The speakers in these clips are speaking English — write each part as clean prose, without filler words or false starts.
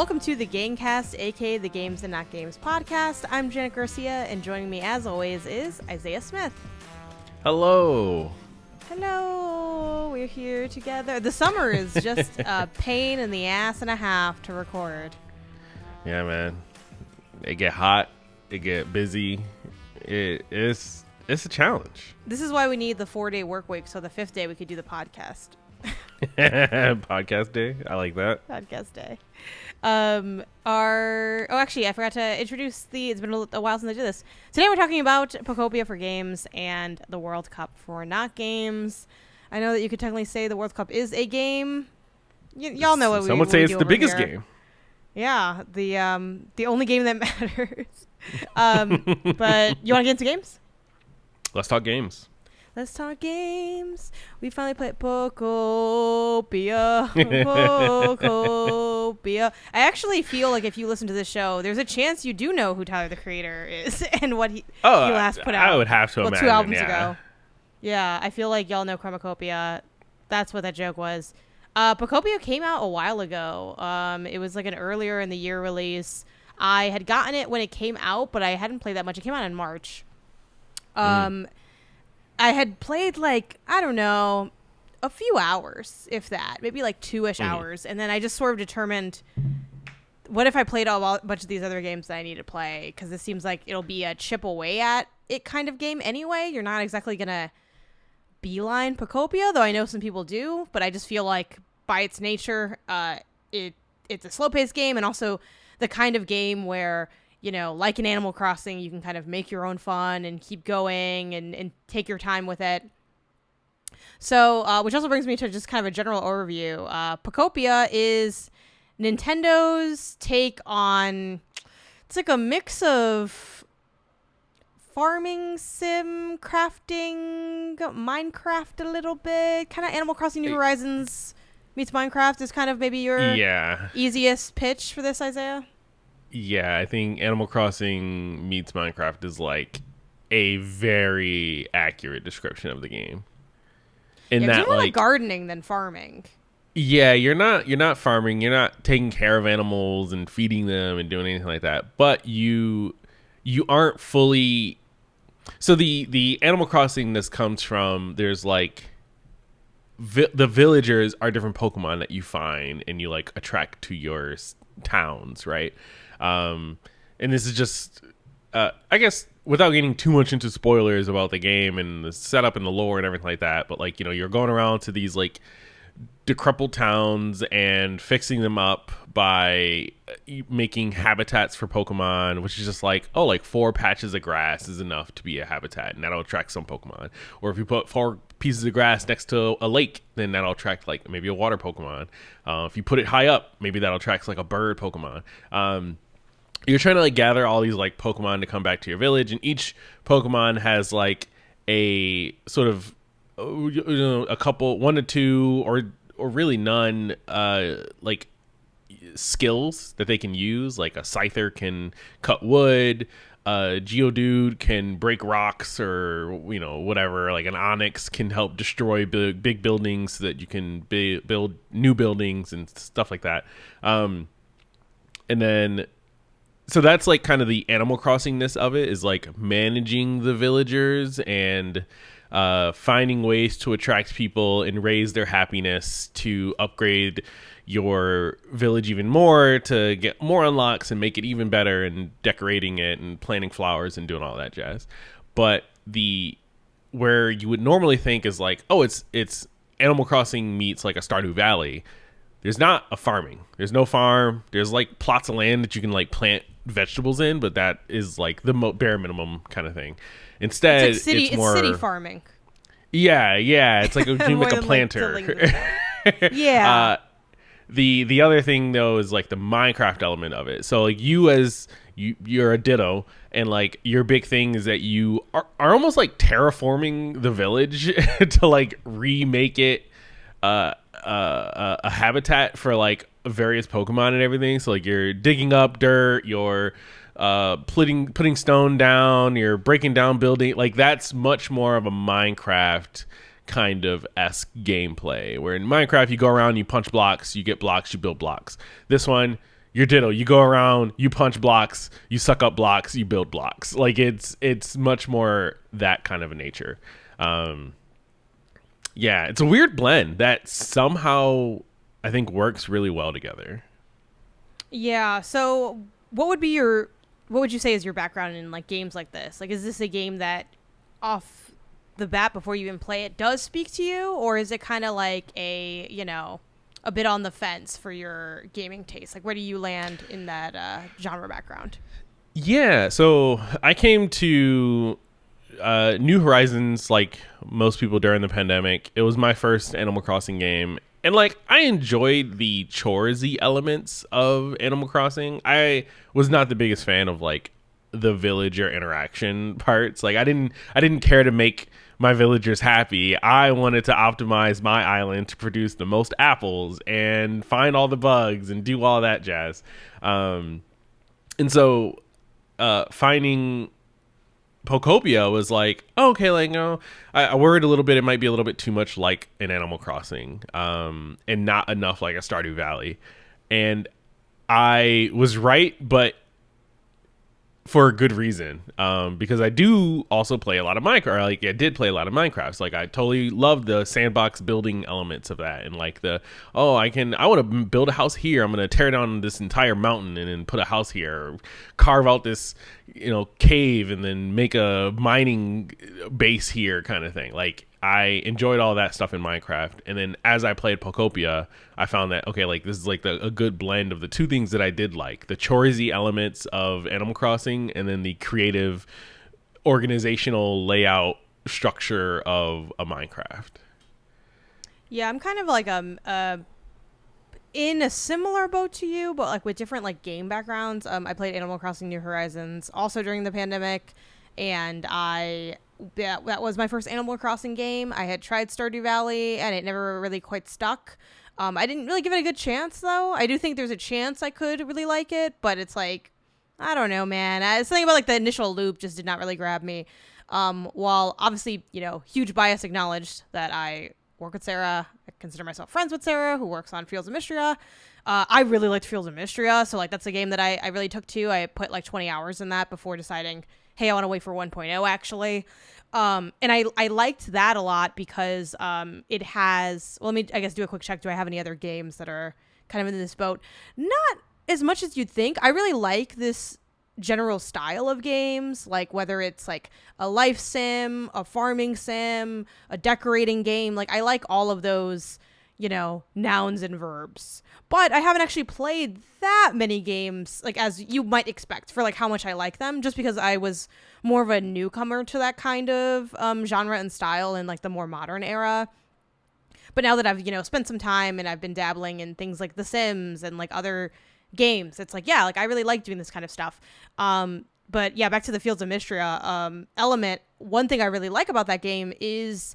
Welcome to the Gangcast, aka the Games and Not Games podcast. I'm Janet Garcia, and joining me as always is Isaiah Smith. Hello. Hello. We're here together. The summer is just a pain in the ass and a half to record. Yeah, man. It get hot. It get busy. It's a challenge. This is why we need the 4-day work week, so the 5th day we could do the podcast. Podcast day. I like that. Podcast day. Actually, I forgot to introduce it's been a while since I did this. Today we're talking about Pokopia for games and the World Cup for not games. I know that you could technically say the World Cup is a game. Y'all know what Some would say it's the biggest game. Yeah, the only game that matters. But you want to get into games? Let's talk games. Let's talk games. We finally played Pokopia. Pokopia. I actually feel like if you listen to this show, there's a chance you do know who Tyler the Creator is and what he last put out. I would have to imagine, 2 albums ago. Yeah, I feel like y'all know Chromacopia. That's what that joke was. Pokopia came out a while ago. It was like an earlier in the year release. I had gotten it when it came out, but I hadn't played that much. It came out in March. I had played a few hours, if that, maybe like 2-ish hours. And then I just sort of determined, what if I played a bunch of these other games that I need to play? Because this seems like it'll be a chip away at it kind of game anyway. You're not exactly going to beeline Pokopia, though I know some people do. But I just feel like by its nature, it's a slow-paced game, and also the kind of game where, you know, like in Animal Crossing, you can kind of make your own fun and keep going and take your time with it. So, which also brings me to just kind of a general overview. Pokopia is Nintendo's take on, it's like a mix of farming sim, crafting, Minecraft a little bit, kind of Animal Crossing New Horizons meets Minecraft is kind of maybe your easiest pitch for this, Isaiah. Yeah, I think Animal Crossing meets Minecraft is like a very accurate description of the game. In that, more like gardening than farming. Yeah, you're not farming. You're not taking care of animals and feeding them and doing anything like that. But you aren't fully. So the Animal Crossing this comes from, there's like the villagers are different Pokemon that you find and you like attract to your towns, right? And this is just, I guess, without getting too much into spoilers about the game and the setup and the lore and everything like that, but like, you know, you're going around to these like decrepit towns and fixing them up by making habitats for Pokemon, which is just like, 4 patches of grass is enough to be a habitat, and that'll attract some Pokemon. Or if you put 4 pieces of grass next to a lake, then that'll attract like maybe a water Pokemon. If you put it high up, maybe that'll attract like a bird Pokemon. You're trying to like gather all these like Pokemon to come back to your village, and each Pokemon has like a sort of, a couple, 1 to 2 or really none, like skills that they can use. Like a Scyther can cut wood, Geodude can break rocks, or, you know, whatever. Like an Onyx can help destroy big buildings so that you can build new buildings and stuff like that. And then, so that's like kind of the Animal Crossingness of it, is like managing the villagers and finding ways to attract people and raise their happiness to upgrade your village even more, to get more unlocks and make it even better, and decorating it and planting flowers and doing all that jazz. But where you would normally think is like, it's Animal Crossing meets like a Stardew Valley. There's not a farming. There's no farm. There's like plots of land that you can like plant vegetables in, but that is like the bare minimum kind of thing. Instead, it's more city farming. Yeah. It's like you make a planter. Yeah. The other thing though is like the Minecraft element of it. So like you're a Ditto, and like your big thing is that you are almost like terraforming the village to like remake it a habitat for like various Pokemon and everything. So like you're digging up dirt, you're putting stone down, you're breaking down building. Like that's much more of a Minecraft kind of esque gameplay, where in Minecraft you go around, you punch blocks, you get blocks, you build blocks. This one, you're Ditto. You go around, you punch blocks, you suck up blocks, you build blocks. Like it's much more that kind of a nature. Yeah, it's a weird blend that somehow I think works really well together. Yeah. So what would you say is your background in like games like this? Like, is this a game that off the bat before you even play it does speak to you, or is it kind of like a bit on the fence for your gaming taste? Like, where do you land in that genre background? Yeah, so I came to New Horizons like most people during the pandemic. It was my first Animal Crossing game. And like I enjoyed the choresy elements of Animal Crossing. I was not the biggest fan of like the villager interaction parts. Like I didn't care to make my villagers happy. I wanted to optimize my island to produce the most apples and find all the bugs and do all that jazz. And so finding Pokopia was like, oh, okay, like, no, I worried a little bit. It might be a little bit too much like an Animal Crossing, and not enough like a Stardew Valley. And I was right, but for a good reason, because I do also play a lot of Minecraft. Like I did play a lot of Minecraft. So, like I totally love the sandbox building elements of that, and like I want to build a house here. I'm gonna tear down this entire mountain and then put a house here, or carve out this cave and then make a mining base here, kind of thing. Like I enjoyed all that stuff in Minecraft, and then as I played Pokopia, I found that okay, like this is like a good blend of the two things that I did like: the choresy elements of Animal Crossing, and then the creative, organizational layout structure of a Minecraft. Yeah, I'm kind of like in a similar boat to you, but like with different like game backgrounds. I played Animal Crossing New Horizons also during the pandemic, and that was my first Animal Crossing game. I had tried Stardew Valley, and it never really quite stuck. I didn't really give it a good chance, though. I do think there's a chance I could really like it, but it's like, I don't know, man. Something about like the initial loop just did not really grab me. While obviously, huge bias acknowledged that I work with Sarah. I consider myself friends with Sarah, who works on Fields of Mystria. I really liked Fields of Mystria, so like that's a game that I really took to. I put like 20 hours in that before deciding, hey, I want to wait for 1.0 actually. And I liked that a lot because it has, well, let me, I guess, do a quick check. Do I have any other games that are kind of in this boat? Not as much as you'd think. I really like this general style of games, like whether it's like a life sim, a farming sim, a decorating game. Like I like all of those, nouns and verbs. But I haven't actually played that many games, like as you might expect, for like how much I like them, just because I was more of a newcomer to that kind of genre and style in like the more modern era. But now that I've, spent some time and I've been dabbling in things like The Sims and like other games, it's like, yeah, like I really like doing this kind of stuff. But yeah, back to the Fields of Mystria element. One thing I really like about that game is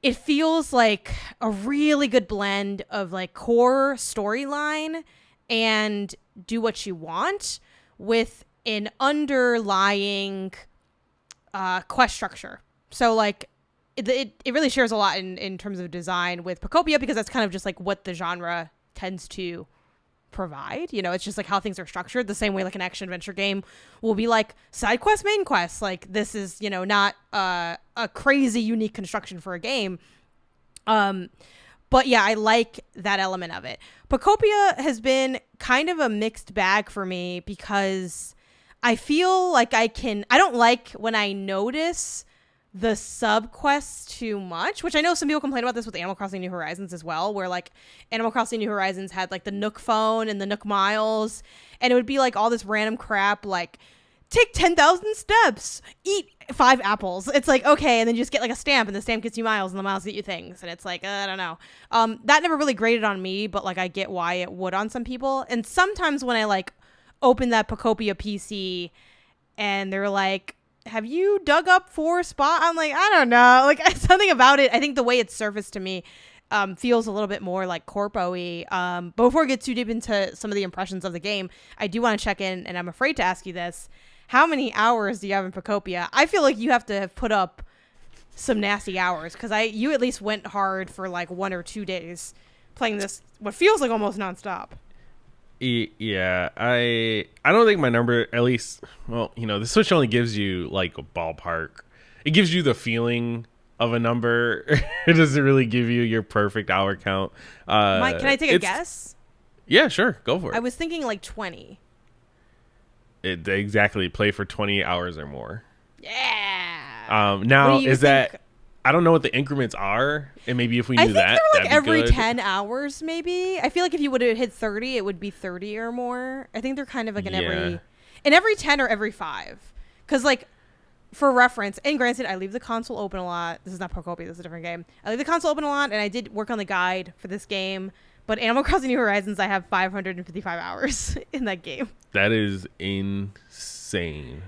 it feels like a really good blend of like core storyline and do what you want with an underlying quest structure. So like it really shares a lot in terms of design with Pokopia, because that's kind of just like what the genre tends to provide. It's just like how things are structured, the same way like an action adventure game will be like side quest, main quest. Like this is not a crazy unique construction for a game, but yeah, I like that element of it. Pokopia has been kind of a mixed bag for me, because I feel like I don't like when I notice the sub quests too much, which I know some people complain about this with Animal Crossing New Horizons as well, where like Animal Crossing New Horizons had like the Nook phone and the Nook miles, and it would be like all this random crap like take 10,000 steps, eat 5 apples. It's like, okay, and then you just get like a stamp, and the stamp gets you miles, and the miles get you things, and it's like, I don't know. That never really grated on me, but like I get why it would on some people. And sometimes when I like open that Pokopia PC and they're like, have you dug up 4 spots? I'm like, I don't know. Like something about it, I think the way it's surfaced to me feels a little bit more like corpo-y. But before I get too deep into some of the impressions of the game, I do want to check in, and I'm afraid to ask you this. How many hours do you have in Pokopia? I feel like you have to have put up some nasty hours, because you at least went hard for like 1 or 2 days playing this, what feels like almost nonstop. Yeah, I don't think my number, at least, well, the Switch only gives you like a ballpark. It gives you the feeling of a number. It doesn't really give you your perfect hour count. Mike, can I take a guess? Yeah, sure, go for it. I was thinking like 20. Exactly, play for 20 hours or more. Yeah. Now is that? I don't know what the increments are, and maybe if we knew that, I think they're like every good. 10 hours, maybe. I feel like if you would have hit 30, it would be 30 or more. I think they're kind of like in every 10 or every 5. Because, like, for reference, and granted, I leave the console open a lot. This is not Pokopia, this is a different game. I leave the console open a lot, and I did work on the guide for this game. But Animal Crossing New Horizons, I have 555 hours in that game. That is insane.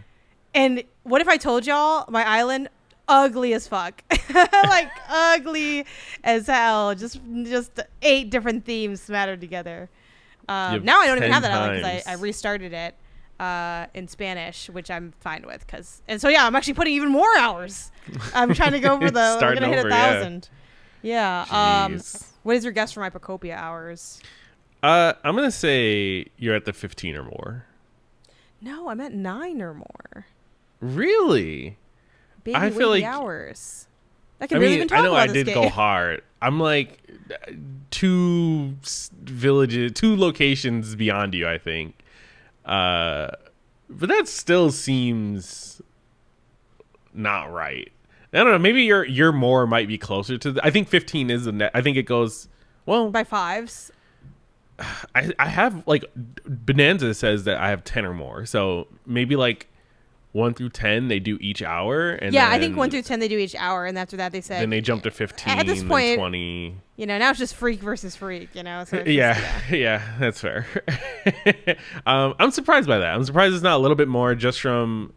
And what if I told y'all my island... ugly as fuck. Like ugly as hell. Just 8 different themes smattered together. Now I don't even have that island because I restarted it in Spanish, which I'm fine with. And so yeah, I'm actually putting even more hours. I'm trying to go for the we're gonna hit 1,000. Yeah. What is your guess for my Pokopia hours? I'm gonna say you're at the 15 or more. No, I'm at 9 or more. Really? Baby, I feel like hours. I can barely even talk about this game. I did go hard. I'm like 2 locations beyond you, I think. But that still seems not right. I don't know. Maybe your more might be closer to. I think 15 is the net. I think it goes by 5s. I have like Bonanza says that I have 10 or more. So maybe like 1 through 10 they do each hour, and I think 1 through 10 they do each hour, and after that they said then they jump to 15 at this point, 20. Now it's just freak versus freak, so yeah, that's fair. I'm surprised by that. I'm surprised it's not a little bit more, just from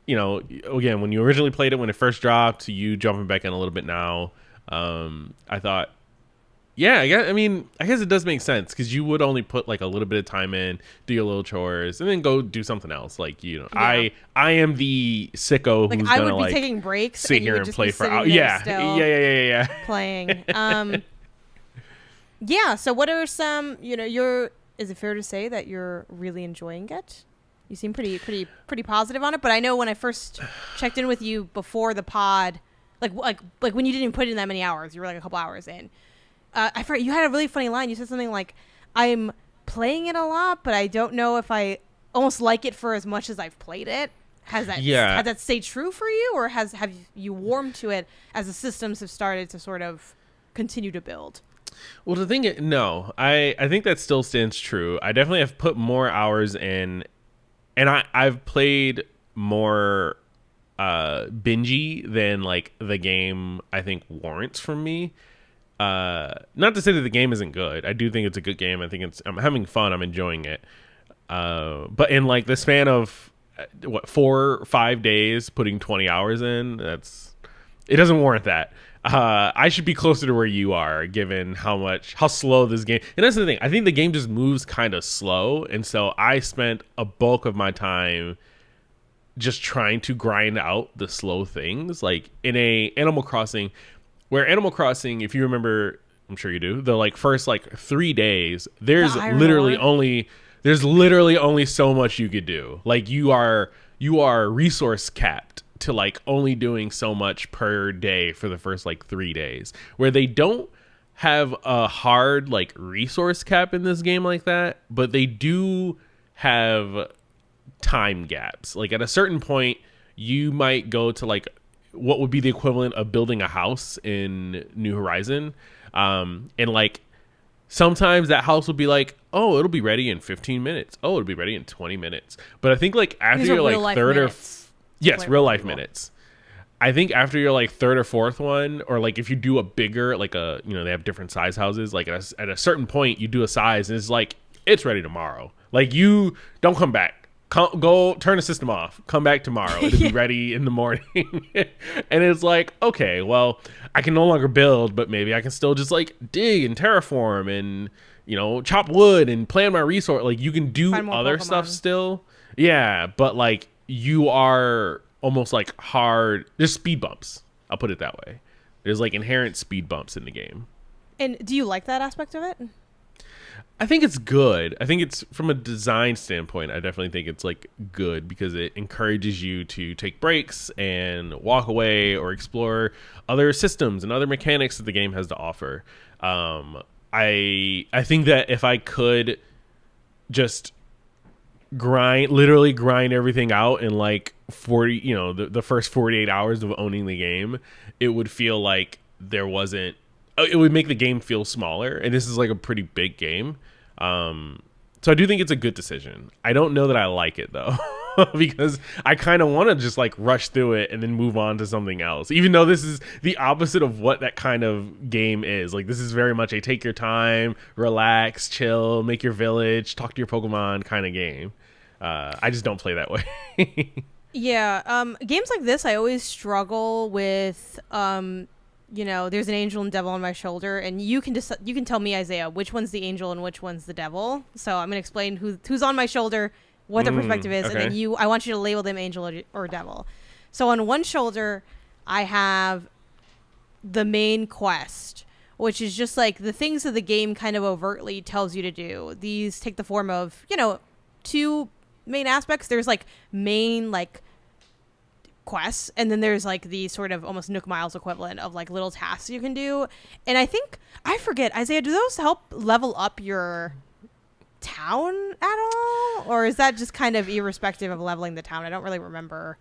again, when you originally played it when it first dropped to you jumping back in a little bit now. I thought, yeah, I guess it does make sense, because you would only put like a little bit of time in, do your little chores, and then go do something else. Like, I am the sicko who's I would gonna be taking breaks, sit here and play for hours. Yeah. Playing. Yeah. So what are some? Is it fair to say that you're really enjoying it? You seem pretty positive on it. But I know when I first checked in with you before the pod, like when you didn't even put in that many hours, you were like a couple hours in. I forgot, you had a really funny line. You said something like, I'm playing it a lot, but I don't know if I almost like it for as much as I've played it. Has that stayed true for you, or have you warmed to it as the systems have started to sort of continue to build? Well, the thing is, no, I think that still stands true. I definitely have put more hours in, and I've played more bingey than like the game I think warrants from me. Not to say that the game isn't good. I do think it's a good game. I think I'm having fun. I'm enjoying it. But in like the span of 4 or 5 days, putting 20 hours in, it doesn't warrant that. I should be closer to where you are, given how slow this game. And that's the thing. I think the game just moves kind of slow, and so I spent a bulk of my time just trying to grind out the slow things, like in a Animal Crossing. Where Animal Crossing, if you remember, I'm sure you do, the like first like 3 days, there's literally only so much you could do. Like you are resource capped to like only doing so much per day for the first like 3 days. Where they don't have a hard like resource cap in this game like that, but they do have time gaps. Like at a certain point, you might go to like what would be the equivalent of building a house in New Horizon. And like sometimes that house will be like, oh, it'll be ready in 15 minutes. Oh, it'll be ready in 20 minutes. But I think like after you're like third minutes. Real life minutes. I think after you're like third or fourth one, or like if you do a bigger, like they have different size houses. Like at a certain point you do a size and it's like, it's ready tomorrow. Like you don't come back. Go turn the system off. Come back tomorrow. It'll be ready in the morning. And it's like, okay, well, I can no longer build, but maybe I can still just like dig and terraform and chop wood and plan my resource. Like you can do other Pokemon stuff still. Yeah, but like you are almost like hard. There's speed bumps. I'll put it that way. There's like inherent speed bumps in the game. And do you like that aspect of it? I think it's good. I think it's from a design standpoint. I definitely think it's like good because it encourages you to take breaks and walk away or explore other systems and other mechanics that the game has to offer. I think that if I could just literally grind everything out in like 40, the first 48 hours of owning the game, it would feel like it would make the game feel smaller. And this is like a pretty big game. So I do think it's a good decision. I don't know that I like it though, because I kind of want to just like rush through it and then move on to something else, even though this is the opposite of what that kind of game is. Like, this is very much a take your time, relax, chill, make your village, talk to your Pokemon kind of game. I just don't play that way. Yeah. Games like this, I always struggle with, there's an angel and devil on my shoulder, and you can tell me, Isaiah, which one's the angel and which one's the devil. So I'm going to explain who's on my shoulder, what their perspective is, okay. and then I want you to label them angel or devil. So on one shoulder, I have the main quest, which is just like the things that the game kind of overtly tells you to do. These take the form of, two main aspects. There's like main like quests, and then there's like the sort of almost Nook Miles equivalent of like little tasks you can do. And I forget, Isaiah, do those help level up your town at all, or is that just kind of irrespective of leveling the town? I don't really remember,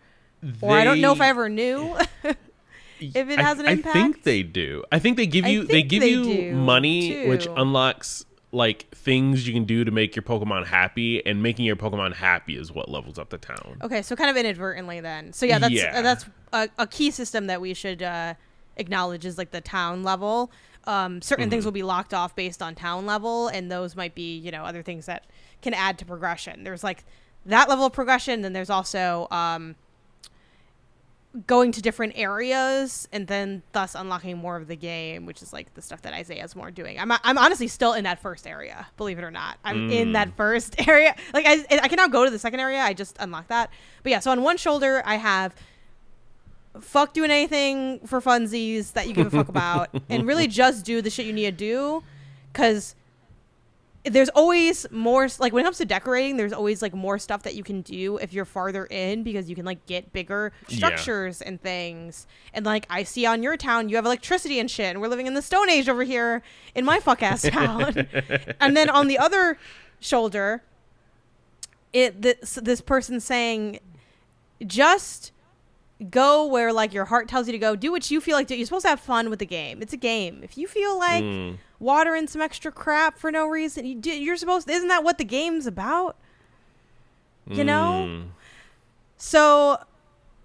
or I don't know if I ever knew if it has an impact. I think they do. I think they give you money too, which unlocks like things you can do to make your Pokemon happy, and making your Pokemon happy is what levels up the town. Okay, so kind of inadvertently then. So yeah, that's a key system that we should acknowledge is like the town level. Certain things will be locked off based on town level, and those might be, other things that can add to progression. There's like that level of progression, then there's also going to different areas and then thus unlocking more of the game, which is like the stuff that Isaiah's more doing. I'm honestly still in that first area, believe it or not. I'm in that first area. Like I can now go to the second area. I just unlocked that. But yeah, so on one shoulder I have fuck doing anything for funsies that you give a fuck about, and really just do the shit you need to do, because there's always more, like when it comes to decorating, there's always like more stuff that you can do if you're farther in, because you can like get bigger structures and things. And like I see on your town, you have electricity and shit, and we're living in the Stone Age over here in my fuck ass town. And then on the other shoulder, this person saying, just go where like your heart tells you to go. Do what you feel like. You're supposed to have fun with the game. It's a game. If you feel like watering some extra crap for no reason, you're supposed to. Isn't that what the game's about? You know. So,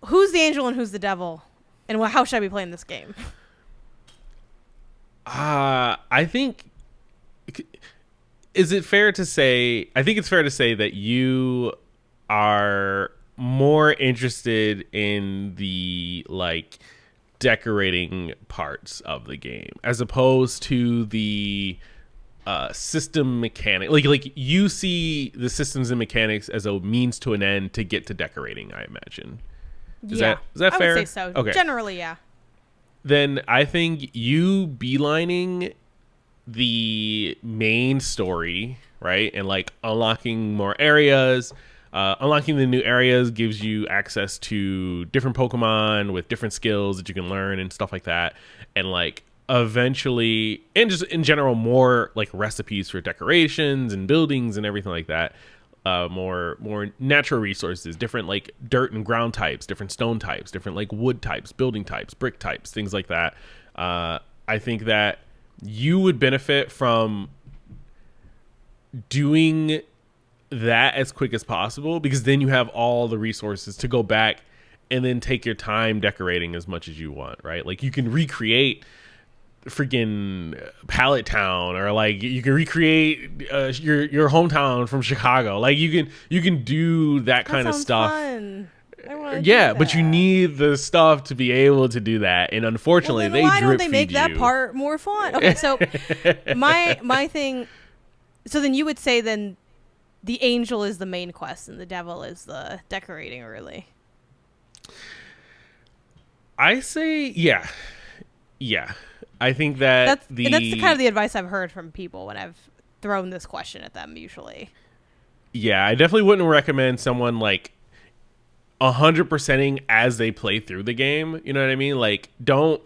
who's the angel and who's the devil, and how should I be playing this game? I think. Is it fair to say? I think it's fair to say that you are more interested in the like decorating parts of the game as opposed to the system mechanic. Like you see the systems and mechanics as a means to an end to get to decorating, I imagine. Is that fair? I would say so. Okay. Generally, yeah. Then I think you beelining the main story, right? And like unlocking more areas. Unlocking the new areas gives you access to different Pokemon with different skills that you can learn and stuff like that. And like eventually, and just in general, more like recipes for decorations and buildings and everything like that. More natural resources, different like dirt and ground types, different stone types, different like wood types, building types, brick types, things like that. I think that you would benefit from doing that as quick as possible, because then you have all the resources to go back and then take your time decorating as much as you want, right? Like you can recreate freaking Pallet Town, or like you can recreate your hometown from Chicago. Like you can do that kind of stuff. Fun. Yeah, but you need the stuff to be able to do that, and unfortunately, why don't they make that part more fun? Okay, so my thing. So then you would say then the angel is the main quest and the devil is the decorating, really? I say, yeah. I think that's kind of the advice I've heard from people when I've thrown this question at them usually. Yeah, I definitely wouldn't recommend someone like 100%ing as they play through the game. You know what I mean? Like, don't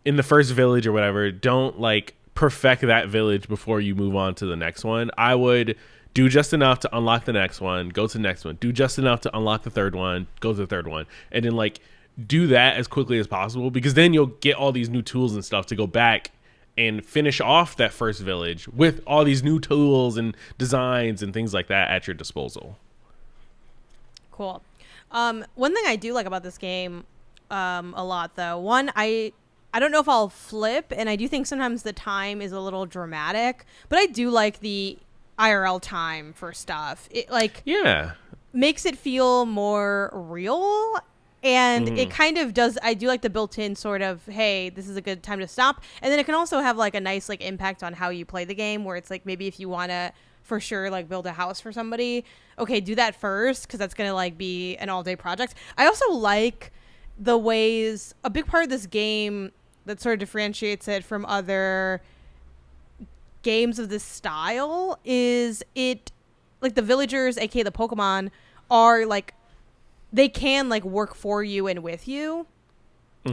in the first village or whatever, don't like perfect that village before you move on to the next one. I would do just enough to unlock the next one, go to the next one, do just enough to unlock the third one, go to the third one, and then like do that as quickly as possible, because then you'll get all these new tools and stuff to go back and finish off that first village with all these new tools and designs and things like that at your disposal. Cool. One thing I do like about this game a lot, though, one, I don't know if I'll flip, and I do think sometimes the time is a little dramatic, but I do like the IRL time for stuff. It like makes it feel more real, and it kind of does. I do like the built-in sort of, hey, this is a good time to stop, and then it can also have like a nice like impact on how you play the game, where it's like maybe if you want to for sure like build a house for somebody, okay, do that first, because that's gonna like be an all-day project. I also like the ways, a big part of this game that sort of differentiates it from other games of this style is it, like, the villagers, aka the Pokemon, are like, they can like work for you and with you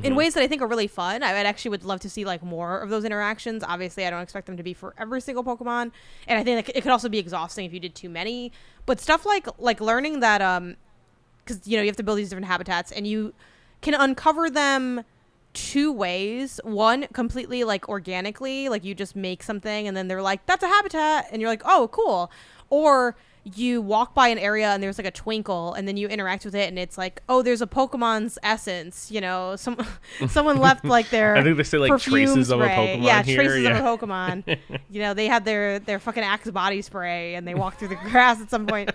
in ways that I think are really fun. I actually would love to see like more of those interactions. Obviously, I don't expect them to be for every single Pokemon, and I think it could also be exhausting if you did too many. But stuff like learning that, because you have to build these different habitats, and you can uncover them two ways. One, completely like organically, like you just make something and then they're like, that's a habitat, and you're like, oh, cool. Or you walk by an area and there's like a twinkle, and then you interact with it and it's like, oh, there's a Pokemon's essence, someone left like their I think they say like traces of a Pokemon. Yeah, here. traces of a Pokemon. They had their fucking Axe body spray and they walked through the grass at some point.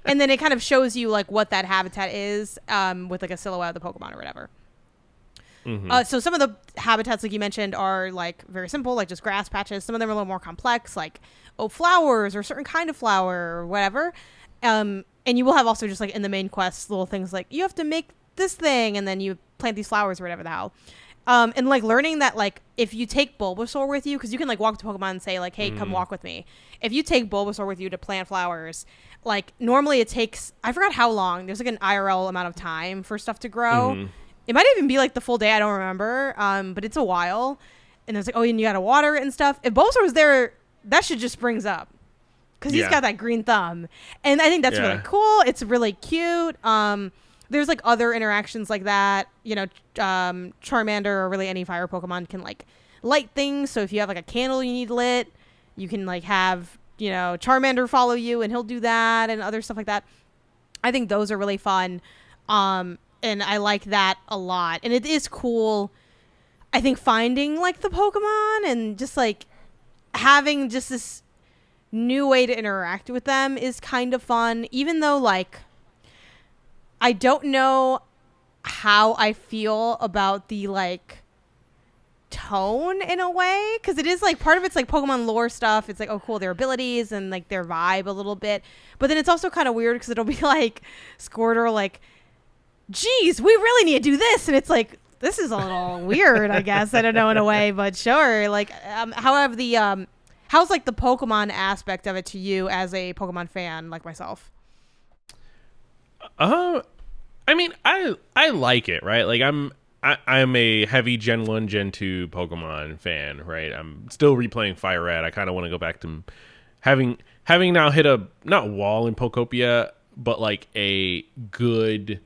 And then it kind of shows you like what that habitat is, with like a silhouette of the Pokemon or whatever. So some of the habitats, like you mentioned, are like very simple, like just grass patches. Some of them are a little more complex, like flowers or a certain kind of flower or whatever. And you will have also just like in the main quest little things like you have to make this thing and then you plant these flowers or whatever the hell. And like learning that like if you take Bulbasaur with you, because you can like walk to Pokemon and say like, hey, come walk with me. If you take Bulbasaur with you to plant flowers, like normally it takes, I forgot how long. There's like an IRL amount of time for stuff to grow. It might even be like the full day. I don't remember. But it's a while. And there's like, oh, and you got to water it and stuff. If Bulbasaur was there, that shit just springs up. Because he's got that green thumb. And I think that's really cool. It's really cute. There's like other interactions like that. Charmander or really any fire Pokemon can like light things. So if you have like a candle you need lit, you can like have, Charmander follow you and he'll do that and other stuff like that. I think those are really fun. And I like that a lot. And it is cool, I think, finding like the Pokemon and just like having just this new way to interact with them is kind of fun. Even though like I don't know how I feel about the like tone in a way, because it is like part of it's like Pokemon lore stuff. It's like, oh cool, their abilities and like their vibe a little bit. But then it's also kind of weird because it'll be like Squirtle like, geez, we really need to do this, and it's like, this is a little weird, I guess. I don't know, in a way, but sure. Like, however, how's like the Pokemon aspect of it to you as a Pokemon fan like myself? I mean, I like it, right? Like I'm a heavy Gen 1, Gen 2 Pokemon fan, right? I'm still replaying Fire Red. I kind of want to go back to having now hit a not wall in Pokopia, but like a good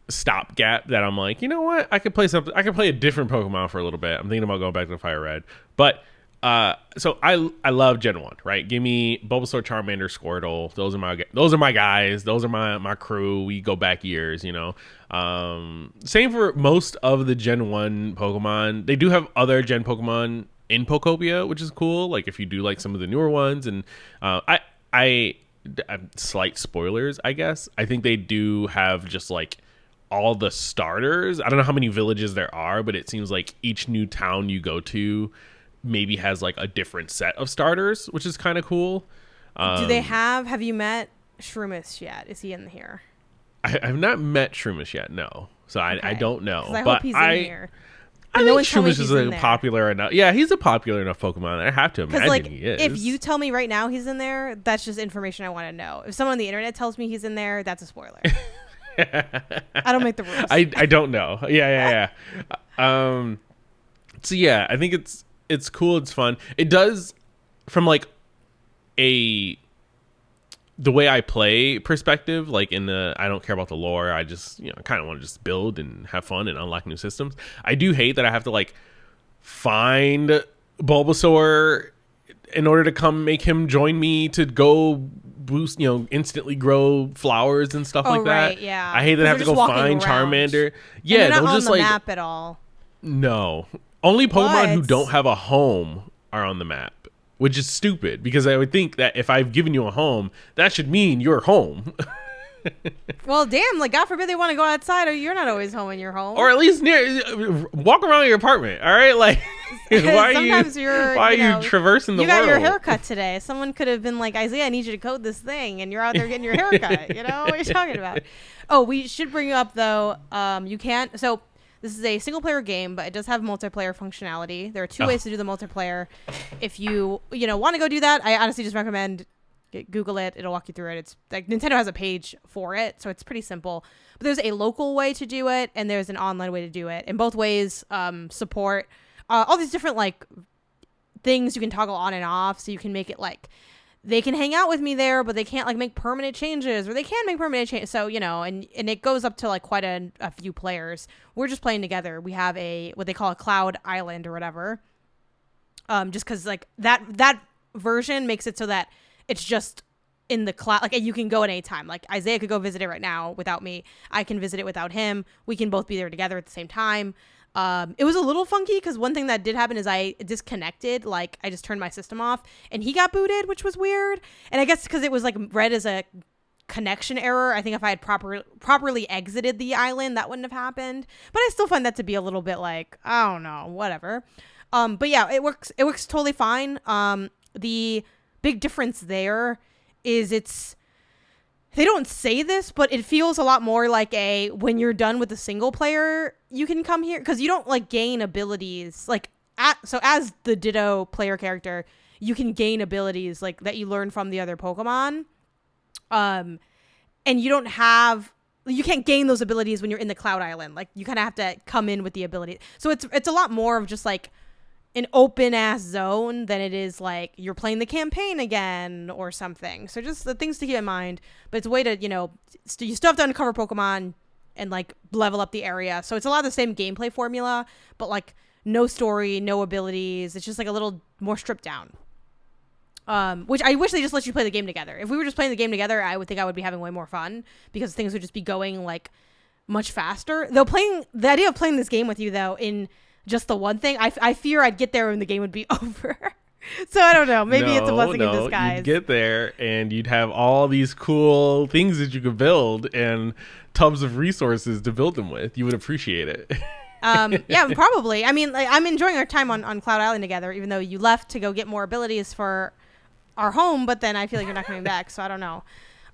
stopgap that I'm like, you know what? I could play something. I could play a different Pokemon for a little bit. I'm thinking about going back to Fire Red, but so I love Gen 1, right? Give me Bulbasaur, Charmander, Squirtle. Those are my guys. Those are my crew. We go back years, Same for most of the Gen 1 Pokemon. They do have other Gen Pokemon in Pokopia, which is cool. Like if you do like some of the newer ones, and I slight spoilers, I guess. I think they do have just like all the starters. I don't know how many villages there are, but it seems like each new town you go to maybe has like a different set of starters, which is kind of cool. Do they have you met Shroomish yet? Is he in here? I've not met Shroomish yet, no. So I don't know. I hope he's in here. I no think one's telling me Schumish is he's in a there. popular enough. Yeah, he's a popular enough Pokemon. I have to imagine like, he is. if you tell me right now he's in there, that's just information I want to know. If someone on the internet tells me he's in there, that's a spoiler. I don't make the rules. I don't know. Yeah. So yeah, I think it's cool. It's fun. It does, from like the way I play perspective, like I don't care about the lore. I just, kind of want to just build and have fun and unlock new systems. I do hate that I have to like find Bulbasaur in order to come make him join me to go boost, instantly grow flowers and stuff like right, that. yeah. I hate that I have to go find around. Charmander. Yeah, and they're not they'll on just the like map at all. No. Only Pokemon who What? don't have a home are on the map. Which is stupid, because I would think that if I've given you a home, that should mean you're home. Well, damn, like, God forbid they want to go outside, or you're not always home when you're home. Or at least walk around your apartment, all right? Like, why are you traversing the world? You got your haircut today. Someone could have been like, Isaiah, I need you to code this thing, and you're out there getting your haircut. What are you talking about? Oh, we should bring up, though, you can't... So, this is a single-player game, but it does have multiplayer functionality. There are two ways to do the multiplayer. If you want to go do that, I honestly just recommend Google it. It'll walk you through it. It's like Nintendo has a page for it, so it's pretty simple. But there's a local way to do it, and there's an online way to do it. And both ways support all these different like things you can toggle on and off, so you can make it like they can hang out with me there, but they can't like make permanent changes, or they can make permanent changes. So, and it goes up to like quite a few players. We're just playing together. We have what they call a cloud island or whatever. Just cause like that version makes it so that it's just in the cloud. Like you can go at any time. Like Isaiah could go visit it right now without me. I can visit it without him. We can both be there together at the same time. It was a little funky because one thing that did happen is I disconnected. Like I just turned my system off and he got booted, which was weird. And I guess because it was like read as a connection error. I think if I had properly exited the island, that wouldn't have happened. But I still find that to be a little bit like, I don't know, whatever. But yeah, it works totally fine. The big difference there is they don't say this, but it feels a lot more like when you're done with the single player, you can come here, because you don't like gain abilities so as the Ditto player character, you can gain abilities like that you learn from the other Pokemon. And you can't gain those abilities when you're in the Cloud Island. Like you kind of have to come in with the ability. So it's a lot more of just like an open ass zone than it is like you're playing the campaign again or something. So just the things to keep in mind, but it's a way to, you still have to uncover Pokemon and like level up the area. So it's a lot of the same gameplay formula, but like no story, no abilities. It's just like a little more stripped down. Which I wish they just let you play the game together. If we were just playing the game together, I would think I would be having way more fun because things would just be going like much faster. Though the idea of playing this game with you though in just the one thing, I fear I'd get there and the game would be over. So I don't know. Maybe it's a blessing in disguise. You'd get there and you'd have all these cool things that you could build and tubs of resources to build them with. You would appreciate it. Yeah, probably. I mean, like, I'm enjoying our time on Cloud Island together, even though you left to go get more abilities for our home, but then I feel like you're not coming back, so I don't know.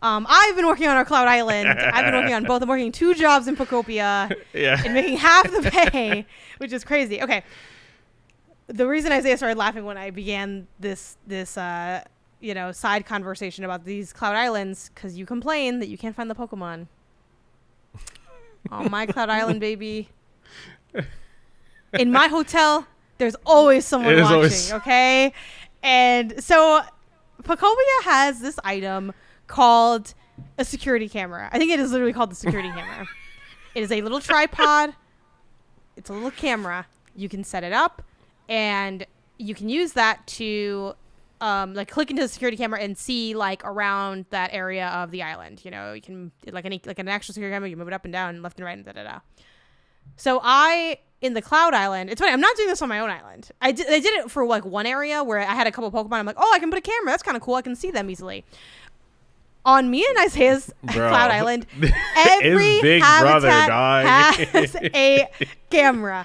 I've been working on our Cloud Island. I've been working on both. I'm working 2 jobs in Pokopia and making half the pay, which is crazy. Okay. The reason Isaiah started laughing when I began this side conversation about these Cloud Islands, because you complain that you can't find the Pokemon. On my Cloud Island, baby. In my hotel, there's always someone watching, okay? And so Pokopia has this item called a security camera. I think it is literally called the security camera. It is a little tripod. It's a little camera. You can set it up and you can use that to click into the security camera and see like around that area of the island. You can like an actual security camera, you move it up and down, left and right, and da-da-da. So in the Cloud Island, it's funny, I'm not doing this on my own island. I did it for like one area where I had a couple Pokemon. I'm like, oh, I can put a camera. That's kind of cool. I can see them easily. On me and Isaiah's Cloud Island, every big habitat has a camera.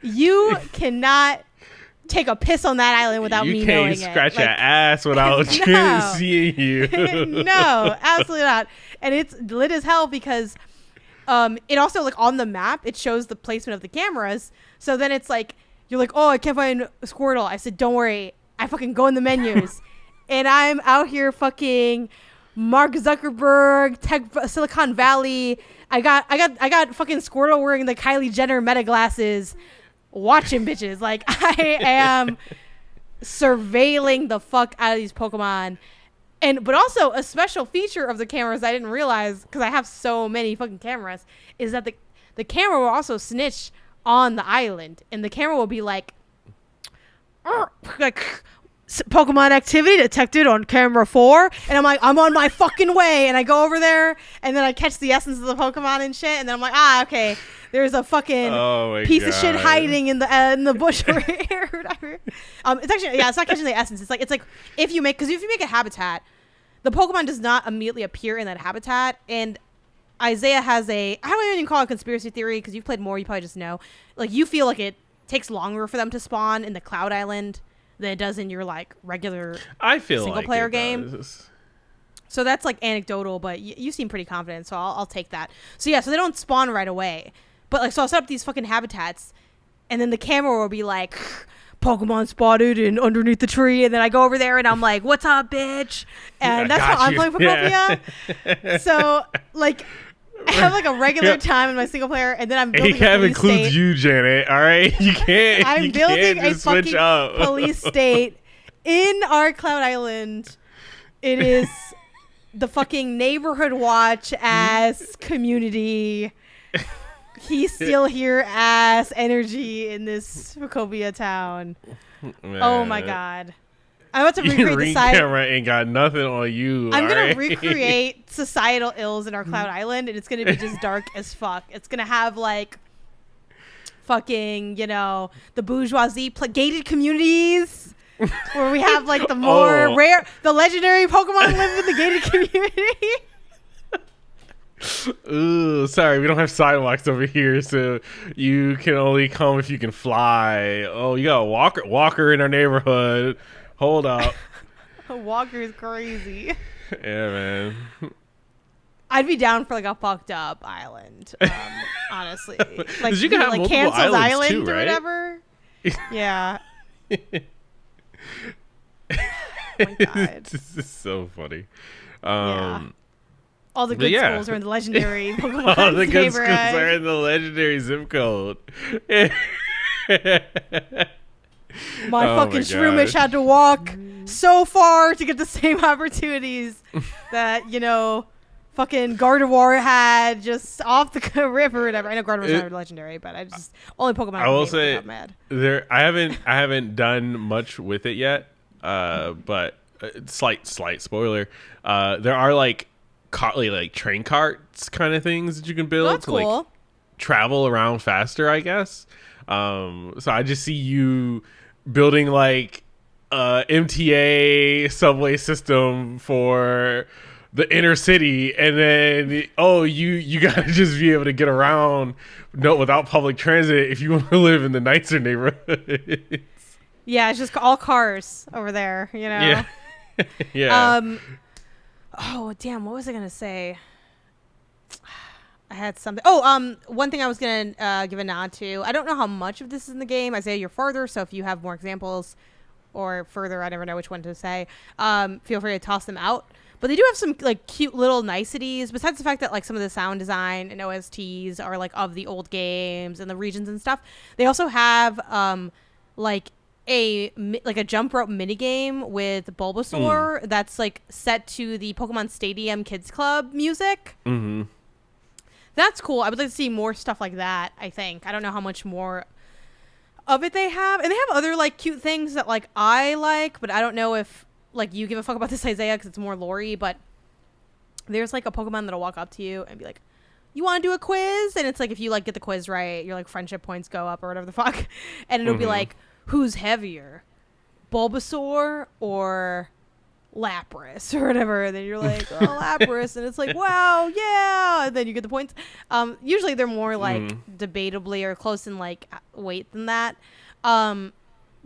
You cannot take a piss on that island without me knowing it. You can't scratch your ass without seeing you. No, absolutely not. And it's lit as hell because it also like on the map it shows the placement of the cameras. So then it's like you're like, oh, I can't find Squirtle. I said, don't worry, I fucking go in the menus, and I'm out here fucking Mark Zuckerberg, Silicon Valley. I got fucking Squirtle wearing the Kylie Jenner meta glasses, watching bitches. Like I am surveilling the fuck out of these Pokemon. But also a special feature of the cameras I didn't realize, because I have so many fucking cameras, is that the camera will also snitch on the island, and the camera will be like Pokemon activity detected on camera 4, and I'm like, I'm on my fucking way, and I go over there, and then I catch the essence of the Pokemon and shit, and then I'm like, okay, there's a fucking piece of shit hiding in the bush over here. It's actually, it's not catching the essence. It's like if you make a habitat, the Pokemon does not immediately appear in that habitat, and Isaiah has I don't even call it a conspiracy theory, because you've played more, you probably just know. Like, you feel like it takes longer for them to spawn in the Cloud Island than it does in your like regular single player game. So that's like anecdotal, but you seem pretty confident, so I'll take that. So yeah, so they don't spawn right away, but like, so I'll set up these fucking habitats, and then the camera will be like, Pokemon spotted and underneath the tree, and then I go over there and I'm like, what's up, bitch? And that's how I'm playing Pokopia. Yeah. So like, I have like a regular time in my single player, and then I'm building a police includes state. you, Janet. All right, you can't. I'm building a fucking police state in our Cloud Island. It is the fucking neighborhood watch ass community. He's still here ass energy in this Pokopia town. Man. Oh my god. I'm about to recreate the camera ain't got nothing on you. I'm gonna recreate societal ills in our Cloud Island, and it's gonna be just dark as fuck. It's gonna have like fucking, the bourgeoisie gated communities where we have like the more rare, the legendary Pokemon live in the gated community. Ooh, sorry, we don't have sidewalks over here, so you can only come if you can fly. Oh, you got a walker in our neighborhood. Hold up. Walker is crazy. Yeah, man. I'd be down for like a fucked up island, honestly. Like, you can have like Canceled Island too, right? Or whatever. Yeah. Oh my god. This is so funny. Yeah. All the good schools are in the legendary Pokemon. All the good schools are in the legendary zip code. My fucking Shroomish had to walk so far to get the same opportunities that, fucking Gardevoir had just off the river or whatever. I know Gardevoir's not legendary, but I just only Pokemon I will say got mad. I haven't done much with it yet, but slight spoiler. There are like train carts kind of things that you can build to cool. like travel around faster, I guess. So I just see you building like MTA subway system for the inner city, and then you gotta just be able to get around without public transit if you want to live in the nicer neighborhoods. Yeah, it's just all cars over there, Yeah. Yeah. Oh damn, what was I gonna say? I had something. One thing I was gonna give a nod to. I don't know how much of this is in the game. Isaiah, you're farther, so if you have more examples or further, I never know which one to say. Feel free to toss them out. But they do have some like cute little niceties. Besides the fact that like some of the sound design and OSTs are like of the old games and the regions and stuff, they also have like a jump rope mini game with Bulbasaur that's like set to the Pokemon Stadium Kids Club music. Mm-hmm. That's cool. I would like to see more stuff like that, I think. I don't know how much more of it they have. And they have other like cute things that like I like, but I don't know if like you give a fuck about this, Isaiah, because it's more lore-y. But there's like a Pokemon that'll walk up to you and be like, you want to do a quiz? And it's like, if you like get the quiz right, your like friendship points go up or whatever the fuck. And it'll be like, who's heavier, Bulbasaur or Lapras or whatever? And then you're like, oh, Lapras. And it's like, wow, yeah. And then you get the points. Usually they're more like debatably or close in like weight than that. But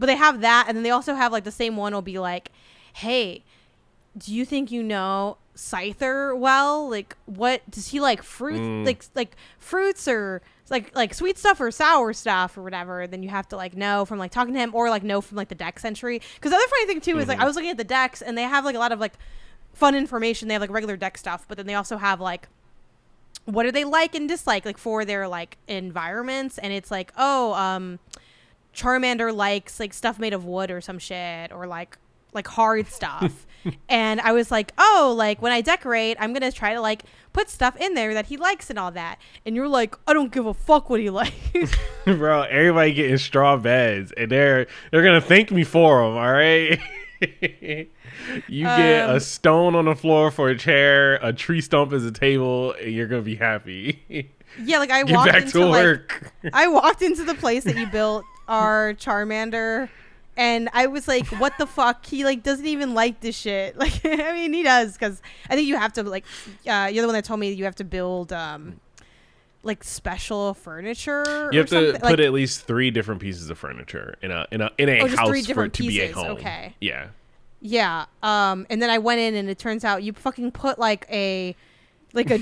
they have that. And then they also have like the same one will be like, hey, do you think you know Scyther well? Like, what does he like? Fruit, like fruits or like sweet stuff or sour stuff or whatever. Then you have to like know from like talking to him or like know from like the dex entry. Because the other funny thing too is like I was looking at the decks and they have like a lot of like fun information. They have like regular deck stuff, but then they also have like what do they like and dislike like for their like environments. And it's like, oh, Charmander likes like stuff made of wood or some shit or like hard stuff. And I was like, oh, like when I decorate, I'm gonna try to like put stuff in there that he likes and all that. And you're like, I don't give a fuck what he likes. Bro, everybody getting straw beds and they're gonna thank me for them. All right. You get a stone on the floor for a chair, a tree stump as a table, and you're gonna be happy. Yeah, like I Get walked back into to like work. I walked into the place that you built our Charmander. And I was like, what the fuck? He, like, doesn't even like this shit. Like, I mean, he does. Because I think you have to, like, you're the one that told me you have to build, like, special furniture You have to put like, at least 3 different pieces of furniture in a house for it to be a home. Okay. Yeah. Yeah. And then I went in and it turns out you fucking put, like, a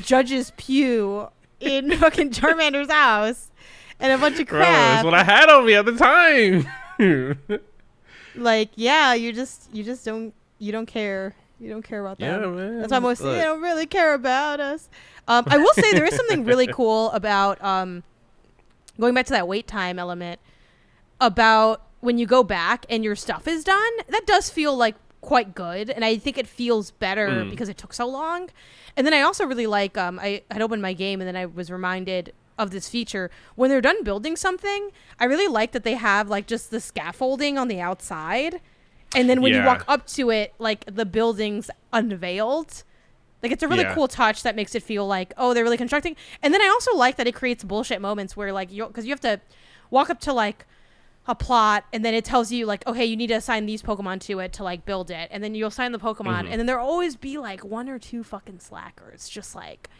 judge's pew in fucking Charmander's house and a bunch of crap. Bro, that's what I had on me at the time. Like, yeah, you don't care. You don't care about that. Yeah, man. That's why most they don't really care about us. I will say there is something really cool about going back to that wait time element about when you go back and your stuff is done. That does feel like quite good, and I think it feels better because it took so long. And then I also really like I had opened my game and then I was reminded of this feature when they're done building something. I really like that they have like just the scaffolding on the outside, and then when you walk up to it, like the building's unveiled. Like it's a really cool touch that makes it feel like, oh, they're really constructing. And then I also like that it creates bullshit moments where like because you have to walk up to like a plot and then it tells you like, okay, you need to assign these Pokemon to it to like build it, and then you'll assign the Pokemon, and then there'll always be like 1 or 2 fucking slackers just like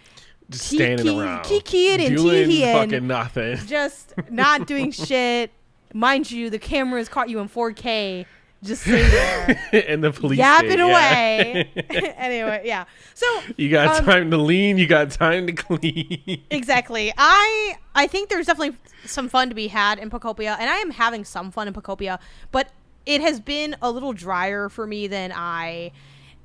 just standing around, kikiing and doing teeing, fucking nothing, just not doing shit. Mind you, the cameras caught you in 4K, just sitting there and the police yapping away. Anyway, yeah. So you got time to lean, you got time to clean. Exactly. I think there's definitely some fun to be had in Pokopia, and I am having some fun in Pokopia, but it has been a little drier for me than I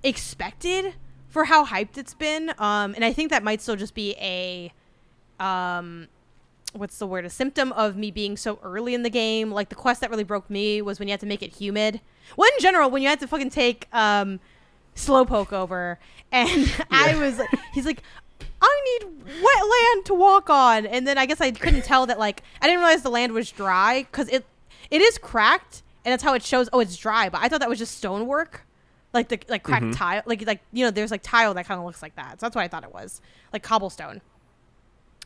expected for how hyped it's been. And I think that might still just be a what's the word? A symptom of me being so early in the game. Like the quest that really broke me was when you had to make it humid. Well, in general, when you had to fucking take Slowpoke over, and I was like, he's like, I need wet land to walk on, and then I guess I couldn't tell that like I didn't realize the land was dry because it is cracked, and that's how it shows. Oh, it's dry, but I thought that was just stonework. Like the cracked tile, like you know, there's like tile that kind of looks like that. So that's what I thought it was, like cobblestone.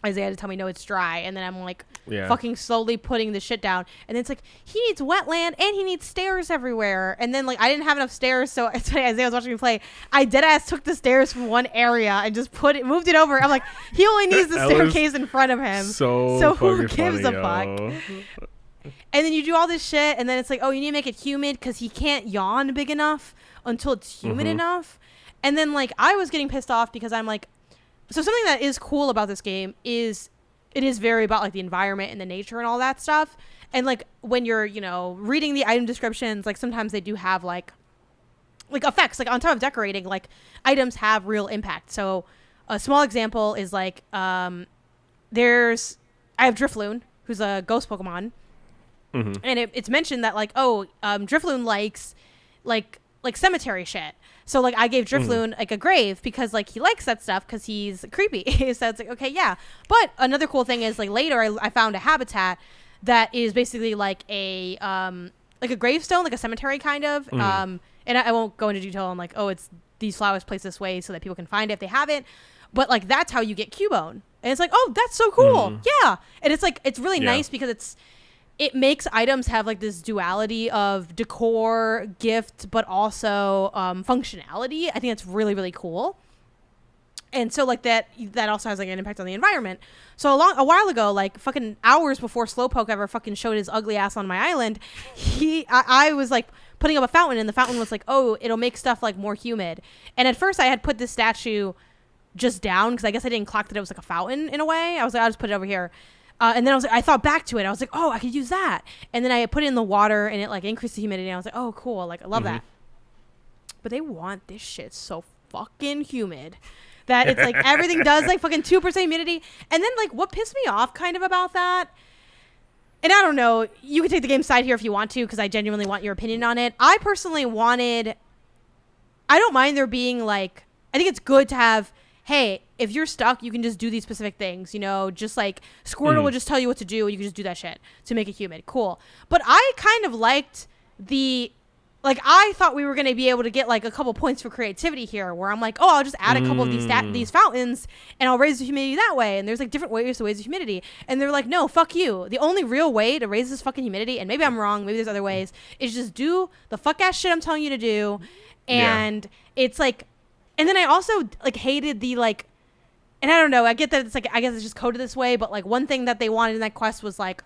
Isaiah had to tell me no, it's dry, and then I'm like fucking slowly putting the shit down, and then it's like he needs wetland and he needs stairs everywhere, and then like I didn't have enough stairs, so Isaiah was watching me play. I deadass took the stairs from one area and just moved it over. I'm like, he only needs the staircase in front of him, so who gives a fuck? And then you do all this shit, and then it's like, oh, you need to make it humid because he can't yawn big enough until it's humid enough. And then like I was getting pissed off because I'm like, so something that is cool about this game is it is very about like the environment and the nature and all that stuff. And like when you're, you know, reading the item descriptions, like sometimes they do have like effects, like on top of decorating, like items have real impact. So a small example is like I have Drifloon, who's a ghost Pokemon. And it's mentioned that like, oh, Drifloon likes like cemetery shit. So like I gave Drifloon like a grave because like he likes that stuff because he's creepy. So it's like, okay, yeah. But another cool thing is like later I found a habitat that is basically like a gravestone, like a cemetery kind of. And I won't go into detail on like, oh, it's these flowers placed this way so that people can find it if they haven't. But like that's how you get Cubone. And it's like, oh, that's so cool. Yeah. And it's like it's really nice because it makes items have like this duality of decor, gift, but also functionality. I think that's really, really cool. And so like that also has like an impact on the environment. So a while ago, like fucking hours before Slowpoke ever fucking showed his ugly ass on my island, I was like putting up a fountain, and the fountain was like, oh, it'll make stuff like more humid. And at first I had put this statue just down because I guess I didn't clock that it was like a fountain in a way. I was like, I'll just put it over here. And then I thought back to it. I was like, oh, I could use that. And then I put it in the water, and it like increased the humidity. And I was like, oh, cool. Like I love that. But they want this shit so fucking humid that it's like everything does like fucking 2% humidity. And then like what pissed me off kind of about that, and I don't know, you can take the game side here if you want to, because I genuinely want your opinion on it. I personally I don't mind there being like, I think it's good to have, hey, if you're stuck, you can just do these specific things, you know, just like Squirtle will just tell you what to do, and you can just do that shit to make it humid. Cool. But I kind of liked I thought we were going to be able to get like a couple points for creativity here, where I'm like, oh, I'll just add a couple of these fountains and I'll raise the humidity that way. And there's like different ways to raise the humidity. And they're like, no, fuck you. The only real way to raise this fucking humidity, and maybe I'm wrong, maybe there's other ways, is just do the fuck ass shit I'm telling you to do. And it's like, and then I also like hated the like, and I don't know, I get that it's like, I guess it's just coded this way, but like one thing that they wanted in that quest was like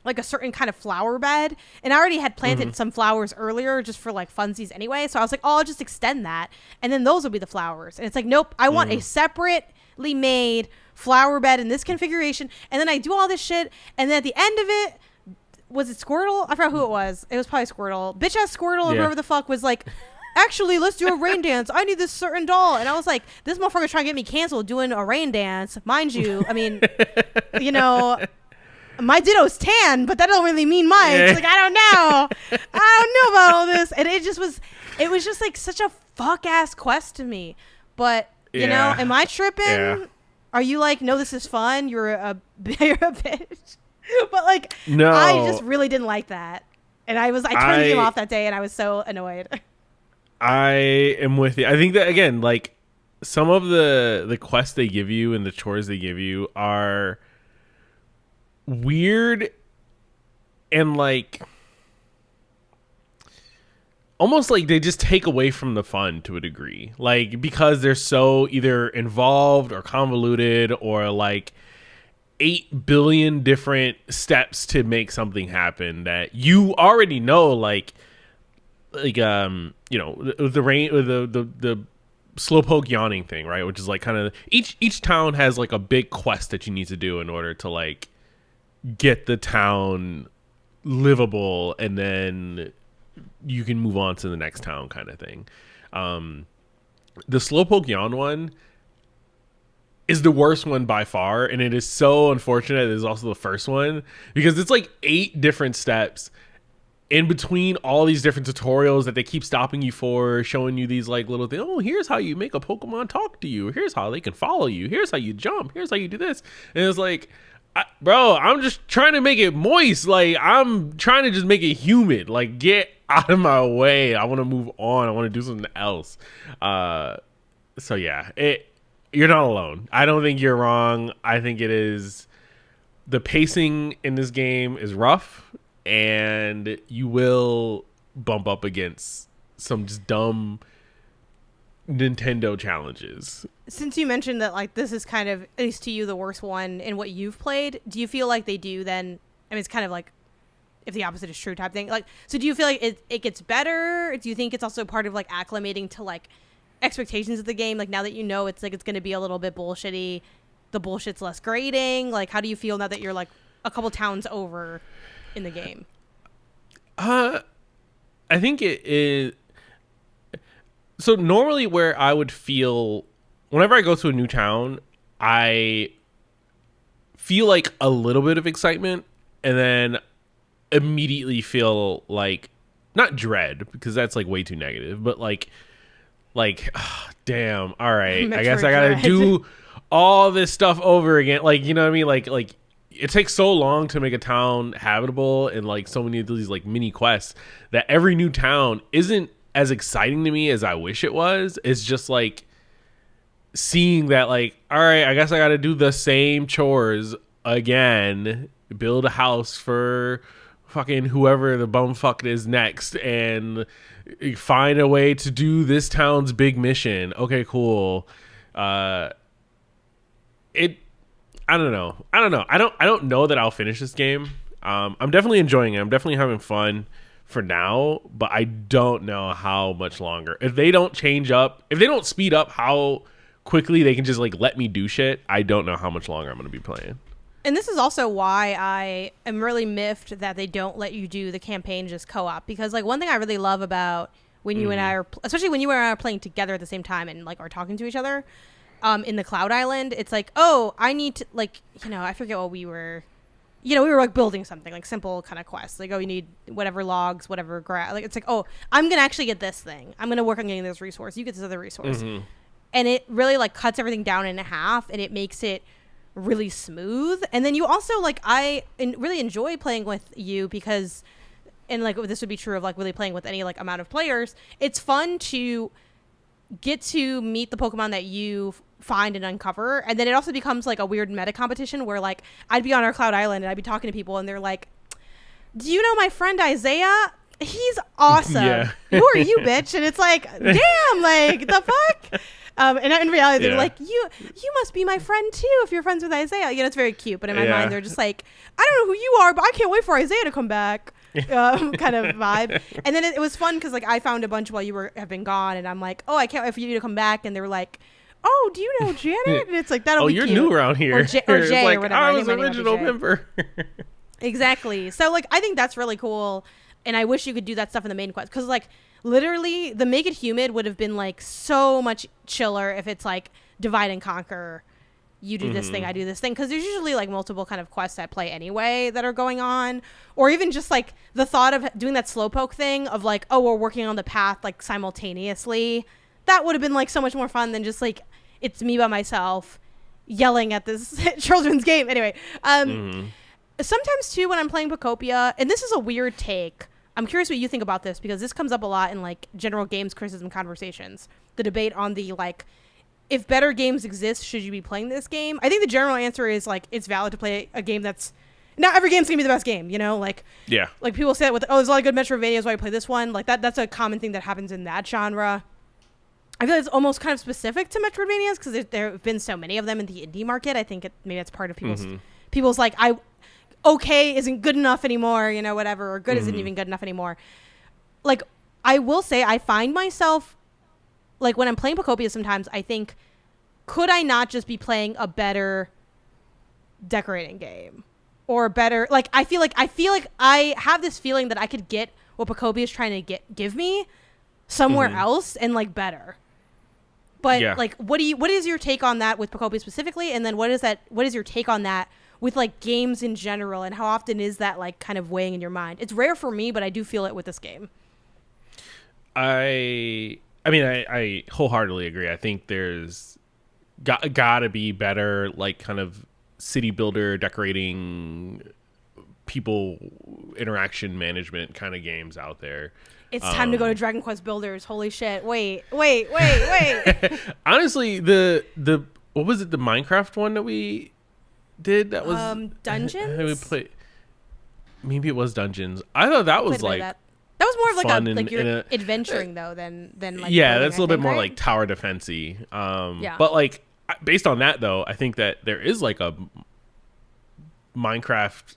a certain kind of flower bed, and I already had planted some flowers earlier just for like funsies anyway, so I was like, oh, I'll just extend that, and then those will be the flowers. And it's like, nope, I want a separately made flower bed in this configuration. And then I do all this shit, and then at the end of it, was it Squirtle? I forgot who it was probably Squirtle, bitch ass Squirtle, or whoever the fuck was like, actually, let's do a rain dance. I need this certain doll. And I was like, this motherfucker's trying to get me canceled doing a rain dance. Mind you, I mean, you know, my Ditto's tan, but that don't really mean mine. Like, I don't know about all this. And it was just like such a fuck ass quest to me. But you know, am I tripping? Yeah. Are you like, no, this is fun? You're a bitch. But like, no, I just really didn't like that. And I turned the game off that day, and I was so annoyed. I am with you. I think that, again, like some of the quests they give you and the chores they give you are weird and like almost like they just take away from the fun to a degree, like because they're so either involved or convoluted or like 8 billion different steps to make something happen that you already know, like you know, the rain or the Slowpoke yawning thing, right? Which is like kind of each town has like a big quest that you need to do in order to like get the town livable, and then you can move on to the next town kind of thing. The Slowpoke yawn one is the worst one by far, and it is so unfortunate it is also the first one, because it's like 8 different steps in between all these different tutorials that they keep stopping you for, showing you these like little things. Oh, here's how you make a Pokemon talk to you. Here's how they can follow you. Here's how you jump. Here's how you do this. And it's like, bro, I'm just trying to make it moist. Like, I'm trying to just make it humid. Like, get out of my way. I want to move on. I want to do something else. So yeah, you're not alone. I don't think you're wrong. I think it is, the pacing in this game is rough, and you will bump up against some just dumb Nintendo challenges. Since you mentioned that, like, this is kind of, at least to you, the worst one in what you've played, do you feel like they do then, I mean, it's kind of like, if the opposite is true type thing, like, so do you feel like it gets better? Do you think it's also part of, like, acclimating to, like, expectations of the game? Like, now that you know it's, like, it's going to be a little bit bullshitty, the bullshit's less grating? Like, how do you feel now that you're, like, a couple towns over in the game? I think it is. So normally where I would feel, whenever I go to a new town, I feel like a little bit of excitement, and then immediately feel like, not dread, because that's like way too negative, but like damn, all right, I guess I gotta do all this stuff over again. Like, you know what I mean? Like it takes so long to make a town habitable, and like so many of these like mini quests, that every new town isn't as exciting to me as I wish it was. It's just like seeing that, like, all right, I guess I got to do the same chores again, build a house for fucking whoever the bumfuck is next, and find a way to do this town's big mission. Okay, cool. Uh, it. I don't know. I don't know that I'll finish this game. I'm definitely enjoying it. I'm definitely having fun for now, but I don't know how much longer. If they don't change up, if they don't speed up how quickly they can just like let me do shit, I don't know how much longer I'm going to be playing. And this is also why I am really miffed that they don't let you do the campaign just co-op, because like one thing I really love about when you and I are, especially when you and I are playing together at the same time and like are talking to each other, in the Cloud Island, it's like, oh, I need to, like, you know, I forget what we were, we were like building something like simple kind of quests, like, oh, you need whatever logs, whatever like it's like, oh, I'm gonna actually get this thing, I'm gonna work on getting this resource, you get this other resource, and it really like cuts everything down in half, and it makes it really smooth. And then you also like, I really enjoy playing with you because, and like this would be true of like really playing with any like amount of players, it's fun to get to meet the Pokemon that you find and uncover. And then it also becomes like a weird meta competition where like I'd be on our Cloud Island and I'd be talking to people and they're like, do you know my friend Isaiah? He's awesome. Yeah. Who are you, bitch? And it's like, damn, like the fuck? And in reality, they're like, you must be my friend too if you're friends with Isaiah. You know, it's very cute. But in my mind, they're just like, I don't know who you are, but I can't wait for Isaiah to come back. Kind of vibe. And then it was fun because like I found a bunch while you have been gone, and I'm like, oh, I can't wait for you to come back. And they were like, oh, do you know Janet? And it's like, that'll be cute. Oh, you're new around here. Or Jay like, or whatever. I was original member. Exactly. So like I think that's really cool, and I wish you could do that stuff in the main quest, because like literally the Make It Humid would have been like so much chiller if it's like divide and conquer. You do this thing, I do this thing, because there's usually like multiple kind of quests at play anyway that are going on, or even just like the thought of doing that slowpoke thing of like, oh, we're working on the path like simultaneously. That would have been like so much more fun than just like it's me by myself yelling at this children's game. Anyway, sometimes too when I'm playing Pokopia, and this is a weird take, I'm curious what you think about this, because this comes up a lot in like general games criticism conversations, the debate on the like, if better games exist, should you be playing this game? I think the general answer is like, it's valid to play a game that's, not every game's gonna be the best game, you know? Like, yeah, like people say that with, oh, there's a lot of good Metroidvanias, why I play this one. Like that's a common thing that happens in that genre. I feel like it's almost kind of specific to Metroidvanias because there have been so many of them in the indie market. I think maybe it's part of people's like, okay isn't good enough anymore, you know, whatever, or good isn't even good enough anymore. Like, I will say I find myself, like when I'm playing Pokopia sometimes, I think, could I not just be playing a better decorating game? Or better, like, I feel like I have this feeling that I could get what Pokopia is trying to give me somewhere else and like better. But like, what is your take on that with Pokopia specifically? And then what is your take on that with like games in general, and how often is that like kind of weighing in your mind? It's rare for me, but I do feel it with this game. I mean, I wholeheartedly agree. I think there's gotta be better, like, kind of city builder, decorating, people interaction management kind of games out there. It's time to go to Dragon Quest Builders. Holy shit. Wait. Honestly, the what was it, the Minecraft one that we did? That was Dungeons? We played, maybe it was Dungeons. I thought that was like... That was more of like like you're adventuring though than like, yeah, that's a little bit more like tower defense-y. But like based on that though, I think that there is like a Minecraft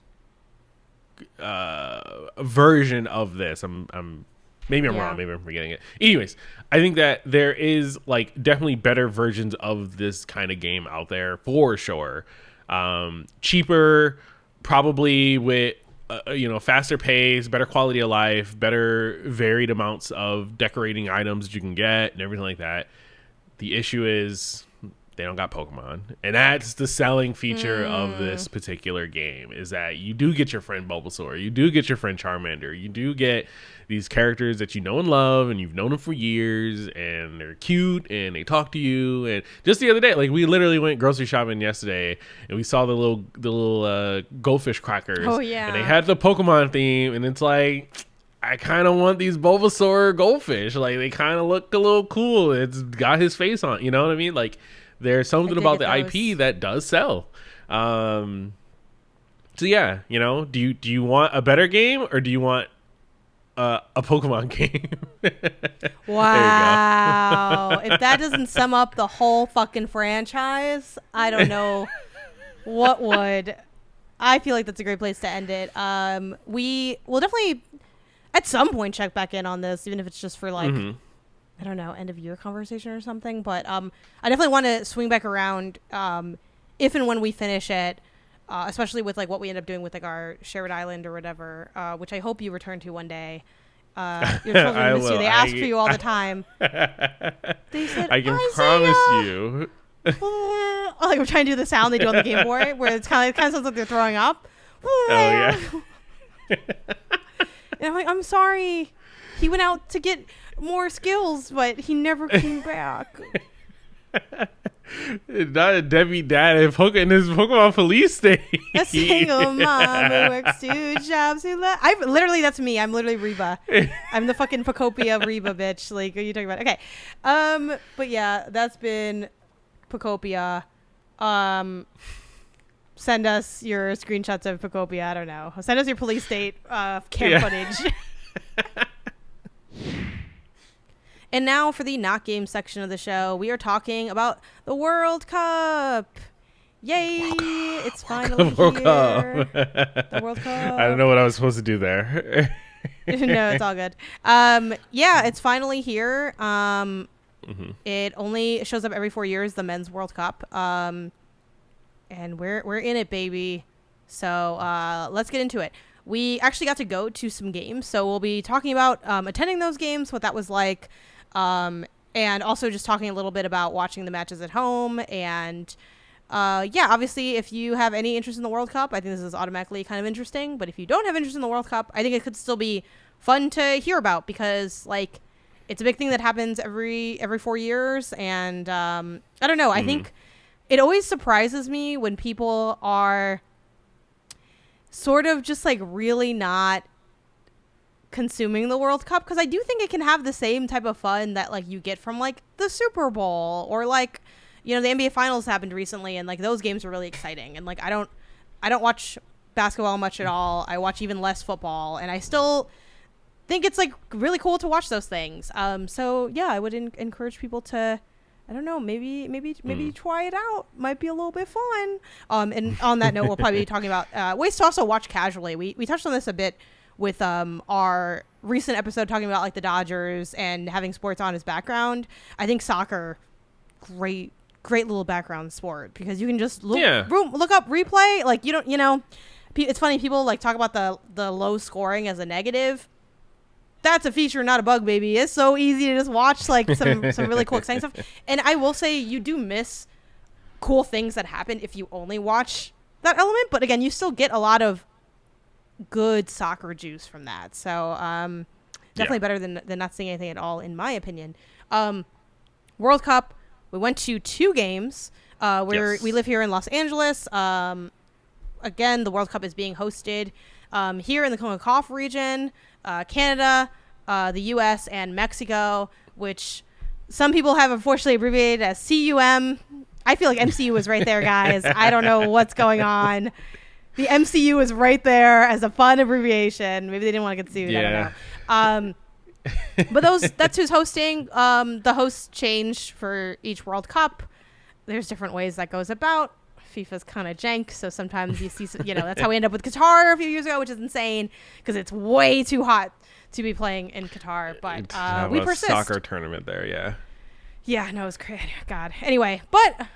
version of this. Maybe I'm wrong, maybe I'm forgetting it. Anyways, I think that there is like definitely better versions of this kind of game out there for sure. Cheaper, probably, with faster pace, better quality of life, better varied amounts of decorating items that you can get and everything like that. The issue is they don't got Pokemon, and that's the selling feature of this particular game, is that you do get your friend Bulbasaur, you do get your friend Charmander, you do get these characters that you know and love, and you've known them for years, and they're cute, and they talk to you. And just the other day, like, we literally went grocery shopping yesterday, and we saw the little goldfish crackers. Oh yeah, and they had the Pokemon theme, and it's like, I kind of want these Bulbasaur goldfish. Like, they kind of look a little cool. It's got his face on, you know what I mean? Like, there's something about the IP that does sell. So yeah, do you want a better game, or do you want a Pokemon game? Wow. know. If that doesn't sum up the whole fucking franchise, I don't know what would. I feel like that's a great place to end it. We will definitely at some point check back in on this, even if it's just for like, I don't know, end of year conversation or something. But I definitely want to swing back around if and when we finish it, especially with like what we end up doing with like our shared island or whatever, which I hope you return to one day. Your children miss you. They ask for you all the time. They said, I can promise you. Like we're trying to do the sound they do on the Game Boy, where it kind of sounds like they're throwing up. Oh yeah. And I'm like, I'm sorry. He went out to get more skills, but he never came back. Not a Debbie dad in his Pokemon police station. A single mom who works 2 jobs. That's me. I'm literally Reba. I'm the fucking Pokopia Reba bitch. Like, what are you talking about? Okay. But yeah, that's been Pokopia. Send us your screenshots of Pokopia. I don't know. Send us your police state cam footage. And now for the not game section of the show, we are talking about the World Cup. Yay! It's finally here. The World Cup. I don't know what I was supposed to do there. No, it's all good. Yeah, it's finally here. It only shows up every 4 years, the Men's World Cup. And we're in it, baby. So let's get into it. We actually got to go to some games, so we'll be talking about attending those games, what that was like, and also just talking a little bit about watching the matches at home. And yeah, obviously, if you have any interest in the World Cup, I think this is automatically kind of interesting. But if you don't have interest in the World Cup, I think it could still be fun to hear about because, like, it's a big thing that happens every 4 years. And I don't know. I think it always surprises me when people are sort of just like really not consuming the World Cup, because I do think it can have the same type of fun that like you get from like the Super Bowl or like, you know, the NBA Finals happened recently and like those games were really exciting. And like I don't watch basketball much at all. I watch even less football, and I still think it's like really cool to watch those things. So yeah, I would encourage people to, I don't know, maybe try it out. Might be a little bit fun. And on that note, we'll probably be talking about ways to also watch casually. We touched on this a bit with our recent episode talking about like the Dodgers and having sports on as background. I think soccer, great little background sport because you can just look up replay. Like it's funny, people like talk about the low scoring as a negative. That's a feature, not a bug, baby. It's so easy to just watch like some really cool exciting stuff. And I will say you do miss cool things that happen if you only watch that element. But again, you still get a lot of good soccer juice from that. So definitely better than not seeing anything at all, in my opinion. World Cup, we went to 2 games. We live here in Los Angeles. Again, the World Cup is being hosted here in the kickoff region. Canada, the U.S., and Mexico, which some people have unfortunately abbreviated as CUM. I feel like MCU is right there, guys. I don't know what's going on. The MCU is right there as a fun abbreviation. Maybe they didn't want to get sued. Yeah. I don't know. But that's who's hosting. The hosts change for each World Cup. There's different ways that goes about. FIFA's kind of jank, so sometimes you see, that's how we end up with Qatar a few years ago, which is insane because it's way too hot to be playing in Qatar. But we persist. Soccer tournament there, yeah. Yeah, no, it was crazy. God. Anyway, but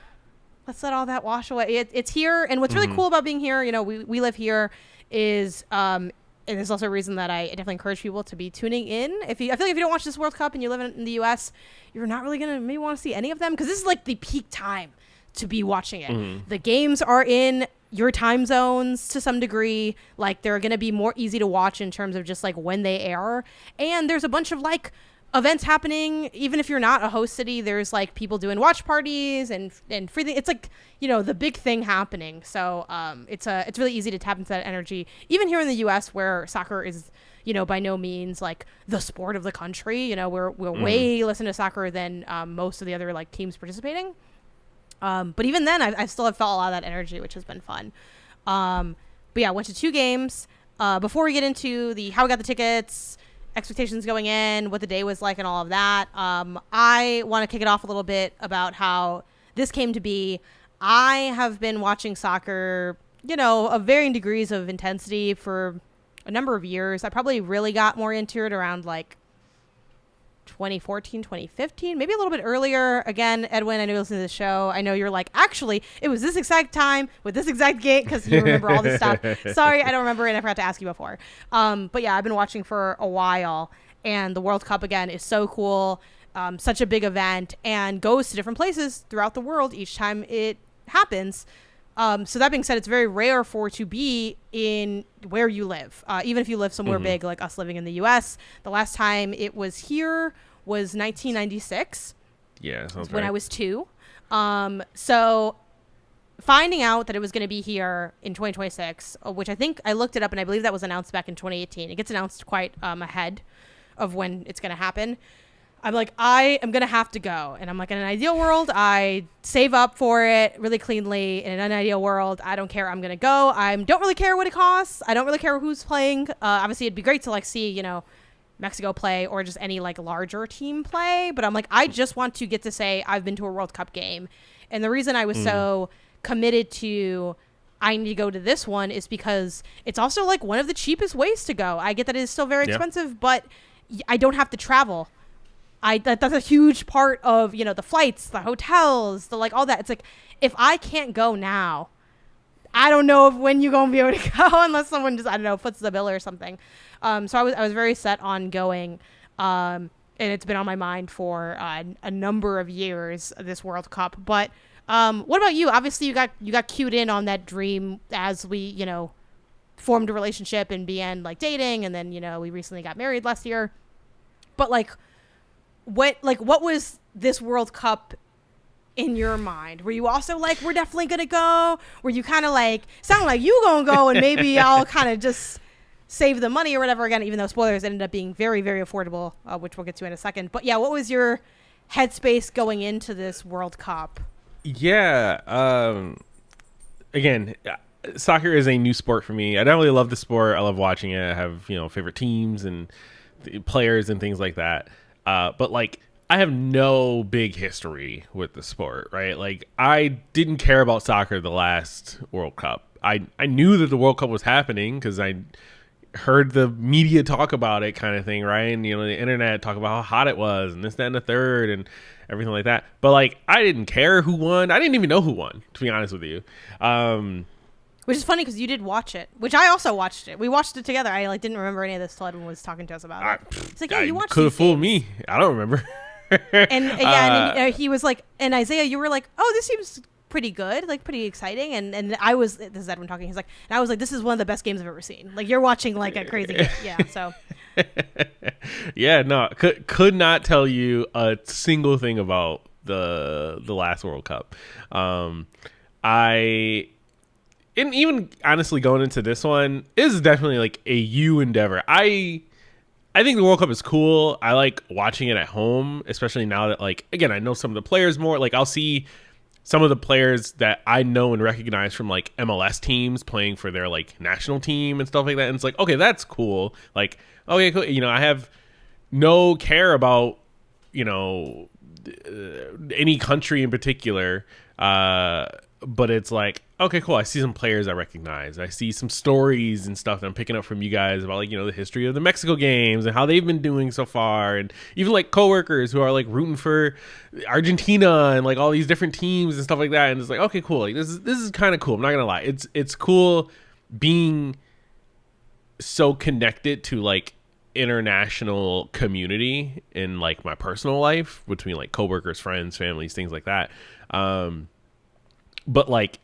let's let all that wash away. It's here, and what's really cool about being here, we live here, is and there's also a reason that I definitely encourage people to be tuning in. I feel like if you don't watch this World Cup and you live in the U.S., you're not really gonna maybe want to see any of them because this is like the peak time to be watching it. The games are in your time zones to some degree. Like they're going to be more easy to watch in terms of just like when they air. And there's a bunch of like events happening. Even if you're not a host city, there's like people doing watch parties and free. It's like, the big thing happening. So it's really easy to tap into that energy. Even here in the US where soccer is, by no means like the sport of the country, we're way less into soccer than most of the other like teams participating. But even then, I still have felt a lot of that energy, which has been fun. But yeah, I went to 2 games. Before we get into how we got the tickets expectations going in, what the day was like, and all of that. I want to kick it off a little bit about how this came to be. I have been watching soccer, of varying degrees of intensity for a number of years. I probably really got more into it around like 2014, 2015, maybe a little bit earlier. Again, Edwin, I know you listen to the show. I know you're like, actually, it was this exact time with this exact game, because you remember all this stuff. Sorry, I don't remember, and I forgot to ask you before. But yeah, I've been watching for a while, and the World Cup, again, is so cool. Such a big event, and goes to different places throughout the world each time it happens. So that being said, it's very rare for it to be in where you live. Even if you live somewhere big, like us living in the U.S. The last time it was here was 1996. Yeah, sounds when right. I was 2. So finding out that it was going to be here in 2026, which I think I looked it up, and I believe that was announced back in 2018. It gets announced quite ahead of when it's going to happen. I'm like, I am going to have to go. And I'm like, in an ideal world, I save up for it really cleanly. In an unideal world, I don't care. I'm going to go. I don't really care what it costs. I don't really care who's playing. Obviously, it'd be great to like see, Mexico play or just any like larger team play. But I'm like, I just want to get to say I've been to a World Cup game. And the reason I was so committed to I need to go to this one is because it's also like one of the cheapest ways to go. I get that it is still very expensive, but I don't have to travel. That's a huge part of, the flights, the hotels, the like all that. It's like, if I can't go now, I don't know when you're going to be able to go unless someone just, I don't know, foots the bill or something. So I was very set on going. And it's been on my mind for a number of years, this World Cup. But what about you? Obviously, you got cued in on that dream as we, formed a relationship and began like dating. And then, we recently got married last year. But what was this World Cup in your mind? Were you also like, we're definitely gonna go? Were you kind of like, sound like you gonna go and maybe I'll kind of just save the money or whatever? Again, even though spoilers, ended up being very, very affordable, which we'll get to in a second. But yeah, what was your headspace going into this World Cup? Yeah. Again, soccer is a new sport for me. I don't really love the sport. I love watching it. I have, favorite teams and players and things like that. But like, I have no big history with the sport, right? Like, I didn't care about soccer the last World Cup. I knew that the World Cup was happening because I heard the media talk about it, kind of thing, right? And the internet talk about how hot it was and this, that, and the third and everything like that. But like, I didn't care who won. I didn't even know who won, to be honest with you. Which is funny because you did watch it, which I also watched it. We watched it together. I didn't remember any of this till Edwin was talking to us about it. It's like, yeah, you watched it. Could have fooled me. I don't remember. and he was like, and Isaiah, you were like, oh, this seems pretty good, like pretty exciting. And I was, this is Edwin talking. He's like, and I was like, this is one of the best games I've ever seen. Like, you're watching like a crazy game. Yeah. So. Yeah, no, could not tell you a single thing about the last World Cup. And even honestly, going into this one, is definitely like a you endeavor. I think the World Cup is cool. I like watching it at home, especially now that, like, again, I know some of the players more. Like, I'll see some of the players that I know and recognize from like MLS teams playing for their like national team and stuff like that. And it's like, okay, that's cool. Like, okay, cool. I have no care about, any country in particular. But it's like, okay, cool. I see some players I recognize. I see some stories and stuff that I'm picking up from you guys about, like, the history of the Mexico games and how they've been doing so far. And even like coworkers who are like rooting for Argentina and like all these different teams and stuff like that. And it's like, okay, cool. Like, this is kind of cool. I'm not gonna lie. It's cool being so connected to like international community in like my personal life between like coworkers, friends, families, things like that. But like,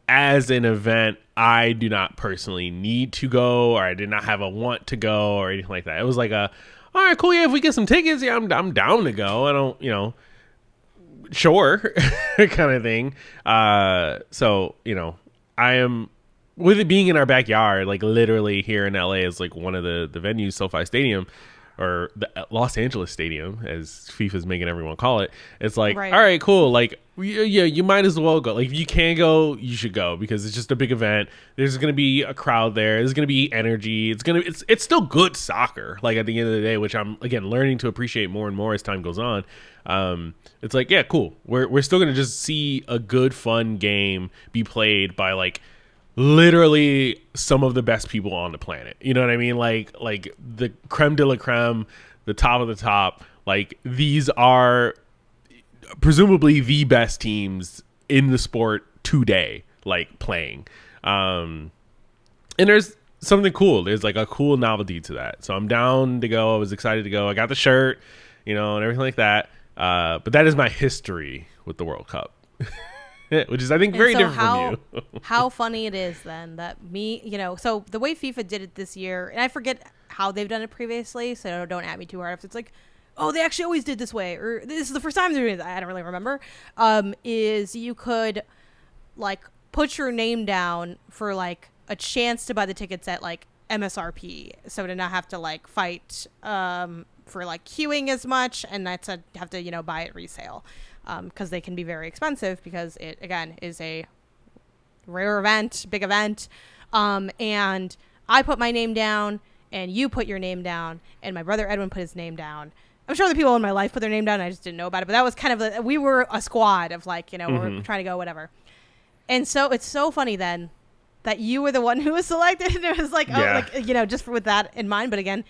as an event, I do not personally need to go, or I did not have a want to go or anything like that. It was like all right, cool. Yeah, if we get some tickets, yeah, I'm down to go. I don't, sure, kind of thing. So, I am, with it being in our backyard, like literally here in LA is like one of the venues, SoFi Stadium, or the Los Angeles Stadium, as FIFA's making everyone call it. It's like, right. All right, cool. Like, Yeah, you might as well go. Like, if you can go, you should go, because it's just a big event. There's going to be a crowd there. There's going to be energy. It's still good soccer. Like, at the end of the day, which I'm again learning to appreciate more and more as time goes on. It's like, yeah, cool. We're still going to just see a good, fun game be played by like literally some of the best people on the planet. You know what I mean? Like the creme de la creme, the top of the top. Like, these are presumably the best teams in the sport today, like, playing. And there's something cool. There's like a cool novelty to that. So I'm down to go. I was excited to go. I got the shirt, and everything like that. But that is my history with the World Cup, which is, I think, very different from you. How funny it is then that so the way FIFA did it this year, and I forget how they've done it previously, so don't at me too hard if it's like, oh, they actually always did this way, or this is the first time they're doing it. I don't really remember. Is you could like put your name down for like a chance to buy the tickets at like MSRP, so to not have to like fight for like queuing as much, and not to have to buy it resale, because they can be very expensive, because it again is a rare event, big event, and I put my name down, and you put your name down, and my brother Edwin put his name down. I'm sure the people in my life put their name down, and I just didn't know about it. But that was kind of we were a squad of like, we're trying to go, whatever. And so it's so funny then that you were the one who was selected, and it was like, just with that in mind. But again,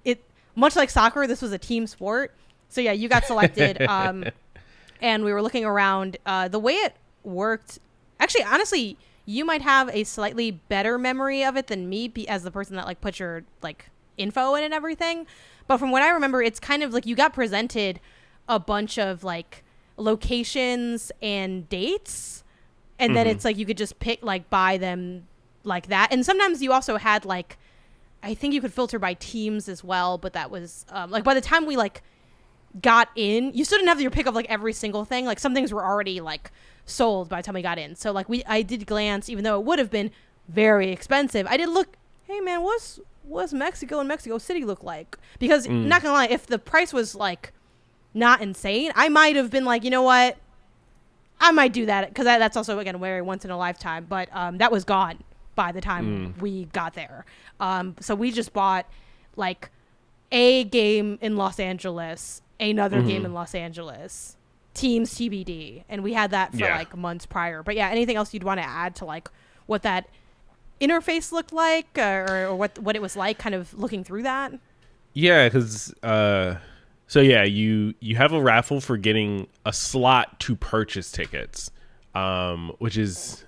it much like soccer, this was a team sport. So yeah, you got selected, and we were looking around. The way it worked, actually, honestly, you might have a slightly better memory of it than me, as the person that like put your like info in and everything. But from what I remember, it's kind of like you got presented a bunch of like locations and dates, and then it's like you could just pick, like, buy them like that. And sometimes you also had like, I think you could filter by teams as well, but that was like by the time we like got in, you still didn't have your pick of like every single thing. Like, some things were already like sold by the time we got in. So like I did glance, even though it would have been very expensive, I did look, hey man, what's Mexico and Mexico City look like? Because not gonna lie, if the price was like not insane, I might have been like, you know what, I might do that, because that's also again very once in a lifetime. But that was gone by the time we got there. So we just bought like a game in Los Angeles, another game in Los Angeles, teams TBD, and we had that for like months prior. But yeah, anything else you'd want to add to like what that interface looked like, or what it was like kind of looking through that? Yeah, because so yeah, you have a raffle for getting a slot to purchase tickets, which is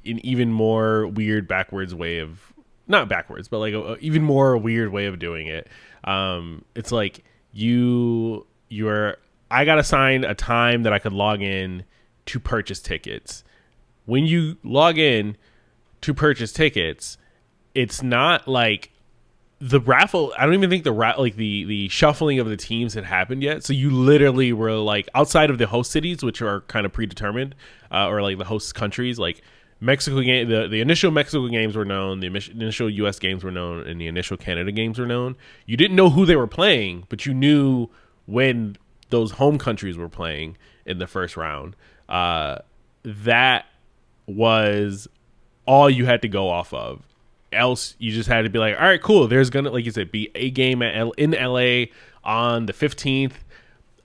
an even more weird backwards way of, not backwards, but like a even more weird way of doing it. It's like I got assigned a time that I could log in to purchase tickets. When you log in to purchase tickets, it's not like the raffle. I don't even think the shuffling of the teams had happened yet. So you literally were like, outside of the host cities, which are kind of predetermined, or like the host countries, like Mexico game, the initial Mexico games were known, the initial US games were known, and the initial Canada games were known. You didn't know who they were playing, but you knew when those home countries were playing in the first round. That was all you had to go off of. Else you just had to be like, all right, cool, there's gonna, like you said, be a game in LA on the 15th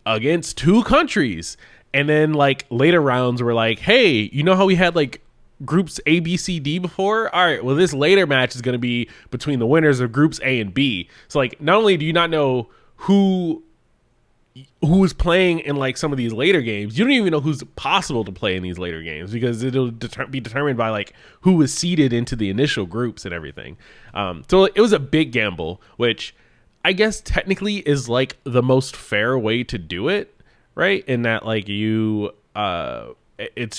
against two countries. And then like later rounds were like, hey, you know how we had like groups A, B, C, D before? All right, well, this later match is going to be between the winners of groups A and B. So like, not only do you not know who is playing in like some of these later games, you don't even know who's possible to play in these later games, because it'll be determined by like who was seeded into the initial groups and everything. So it was a big gamble, which I guess technically is like the most fair way to do it, right? In that like it's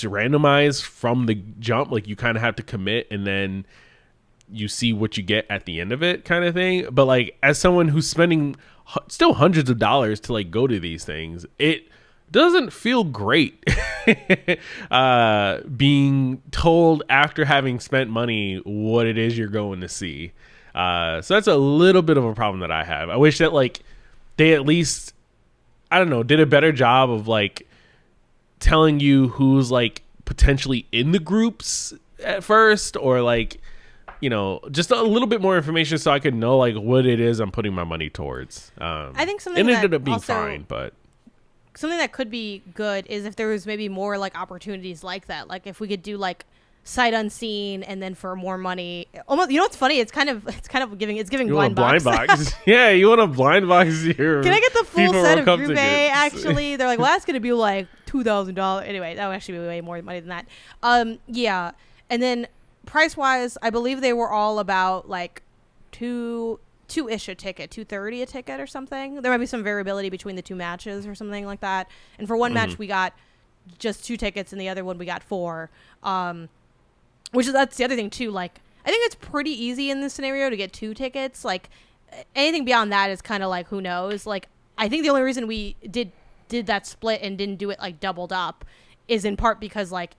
randomized from the jump. Like you kind of have to commit, and then you see what you get at the end of it, kind of thing. But like, as someone who's spending still hundreds of dollars to like go to these things, it doesn't feel great being told after having spent money what it is you're going to see. So that's a little bit of a problem that I have. I wish that like they at least, I don't know, did a better job of like telling you who's like potentially in the groups at first, or like, just a little bit more information so I could know like what it is I'm putting my money towards. I think something it that ended up being also, fine, but something that could be good is if there was maybe more like opportunities like that. Like if we could do like sight unseen, and then for more money, almost, what's funny? It's kind of giving you blind want a box. blind box. Yeah, you want a blind box here. Can I get the full FIFA set World of Cup Group A? tickets? Actually, they're like, well, that's gonna be like $2,000. Anyway, that would actually be way more money than that. Yeah, and then price wise, I believe they were all about like two-ish a ticket, $230 a ticket or something. There might be some variability between the two matches or something like that. And for one match, we got just 2 tickets, and the other one we got 4. That's the other thing too. Like, I think it's pretty easy in this scenario to get 2 tickets. Like, anything beyond that is kind of like, who knows? Like, I think the only reason we did that split and didn't do it like doubled up is in part because like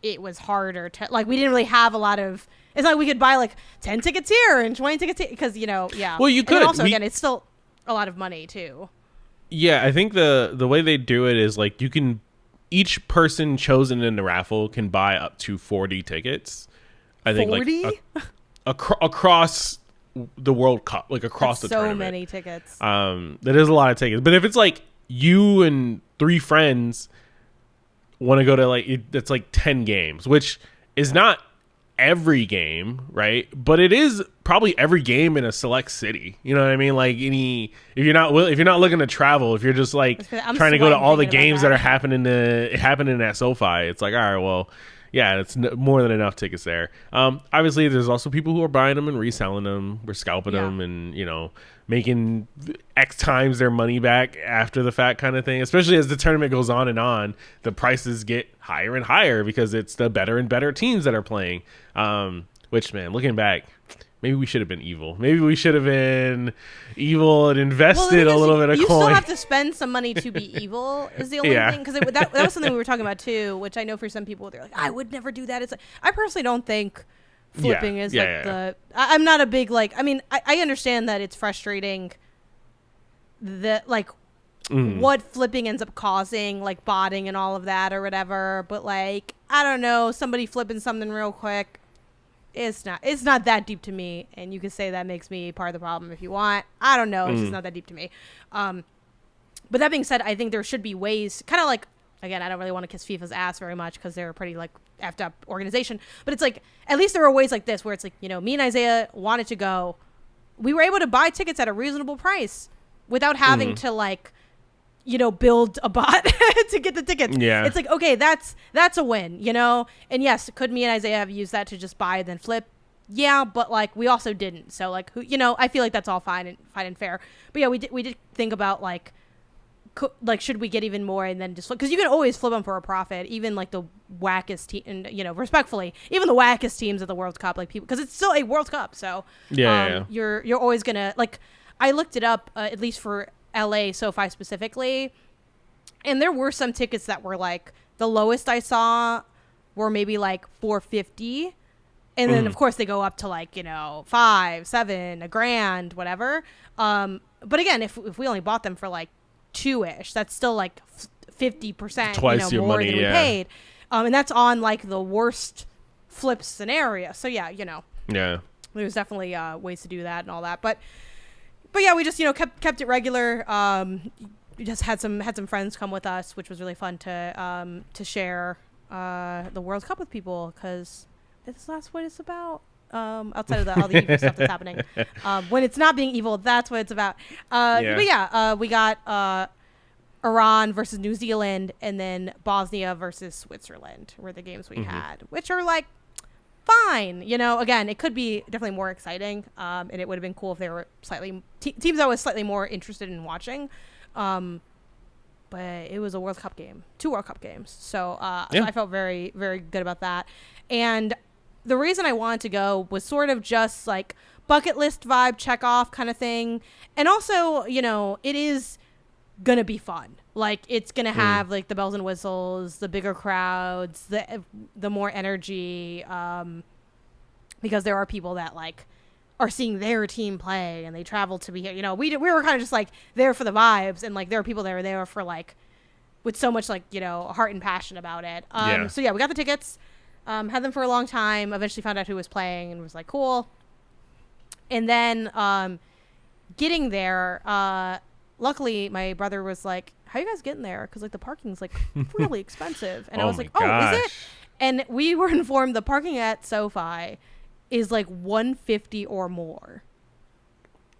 it was harder to, like, we didn't really have a lot of, it's not like we could buy like 10 tickets here and 20 tickets here, because yeah. Well, you could. And also, again, it's still a lot of money too. Yeah, I think the way they do it is like each person chosen in the raffle can buy up to 40 tickets. I think 40? like across the World Cup, like across That's the tournament. So many tickets. That is a lot of tickets. But if it's like you and 3 friends want to go to like, that's like 10 games, which is not every game, right? But it is probably every game in a select city. You know what I mean? Like if you're not looking to travel, if you're just like trying to go to all the games that are happening at SoFi, it's like, all right, well, yeah, it's more than enough tickets there. Obviously, there's also people who are buying them and reselling them. We're scalping them and, making X times their money back after the fact kind of thing. Especially as the tournament goes on and on, the prices get higher and higher because it's the better and better teams that are playing. Which, man, looking back, maybe we should have been evil. Maybe we should have been evil and invested a little bit of coin. You still have to spend some money to be evil is the only thing. Because that was something we were talking about too, which I know for some people, they're like, I would never do that. It's like, I personally don't think flipping is I'm not a big, like, I mean, I understand that it's frustrating that, like, what flipping ends up causing, like botting and all of that or whatever. But, like, I don't know, somebody flipping something real quick, it's not that deep to me. And you can say that makes me part of the problem if you want. I don't know. It's just not that deep to me. But that being said, I think there should be ways, kind of like, again, I don't really want to kiss FIFA's ass very much because they're a pretty, like, effed up organization. But it's like, at least there are ways like this where it's like, me and Isaiah wanted to go. We were able to buy tickets at a reasonable price without having to, like, build a bot to get the tickets. Yeah. It's like, okay, that's a win, And yes, could me and Isaiah have used that to just buy and then flip? Yeah, but, like, we also didn't. So, like, I feel like that's all fine and fair. But yeah, we did think about, like, should we get even more and then just, because you can always flip them for a profit, even like the wackest team, and respectfully, even the wackest teams of the World Cup, like, people, because it's still a World Cup, so you're always gonna, like, I looked it up at least for LA SoFi specifically, and there were some tickets that were like, the lowest I saw were maybe like $450, and then of course they go up to like, $5, $7, $1,000, whatever. But again, if we only bought them for like 2-ish, that's still like 50% twice your more money, than we paid, and that's on like the worst flip scenario. So yeah, there's definitely ways to do that and all that, but yeah, we just kept it regular. We just had some friends come with us, which was really fun to share the World Cup with people, because that's what it's about. Outside of all the evil stuff that's happening, when it's not being evil, that's what it's about. But yeah, we got Iran versus New Zealand, and then Bosnia versus Switzerland were the games we had, which are like fine. Again, it could be definitely more exciting, and it would have been cool if they were slightly teams I was slightly more interested in watching. But it was a World Cup game, 2 World Cup games, so I felt very, very good about that. And the reason I wanted to go was sort of just like bucket list vibe, check off kind of thing. And also, it is going to be fun. Like, it's going to have like the bells and whistles, the bigger crowds, the more energy, because there are people that like are seeing their team play and they travel to be here. We were kind of just like there for the vibes, and like there are people that are there for like with so much like, you know, heart and passion about it. Yeah. So yeah, we got the tickets, had them for a long time, eventually found out who was playing and was like, cool. And then getting there, luckily my brother was like, how are you guys getting there? Because like the parking's like really expensive. And I was like, oh, is it? And we were informed the parking at SoFi is like $150 or more.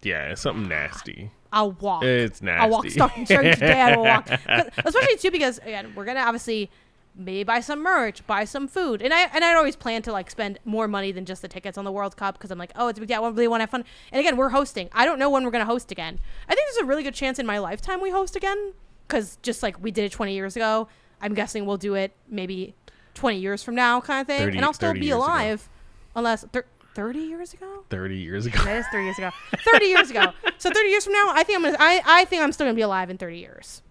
Yeah, it's something nasty. I'll walk. It's nasty. I'll walk straight today. I'll walk. Especially too because again, we're gonna obviously maybe buy some merch, buy some food, and I'd always plan to like spend more money than just the tickets on the World Cup because I'm like, oh, it's a big deal. I really want to have fun. And again, we're hosting. I don't know when we're gonna host again. I think there's a really good chance in my lifetime we host again because just like we did it 20 years ago, I'm guessing we'll do it maybe 20 years from now, kind of thing, and I'll still be alive, unless. 30 years ago? 30 years ago. That is 30 years ago. 30 years ago. So 30 years from now, I think I'm still gonna be alive in 30 years.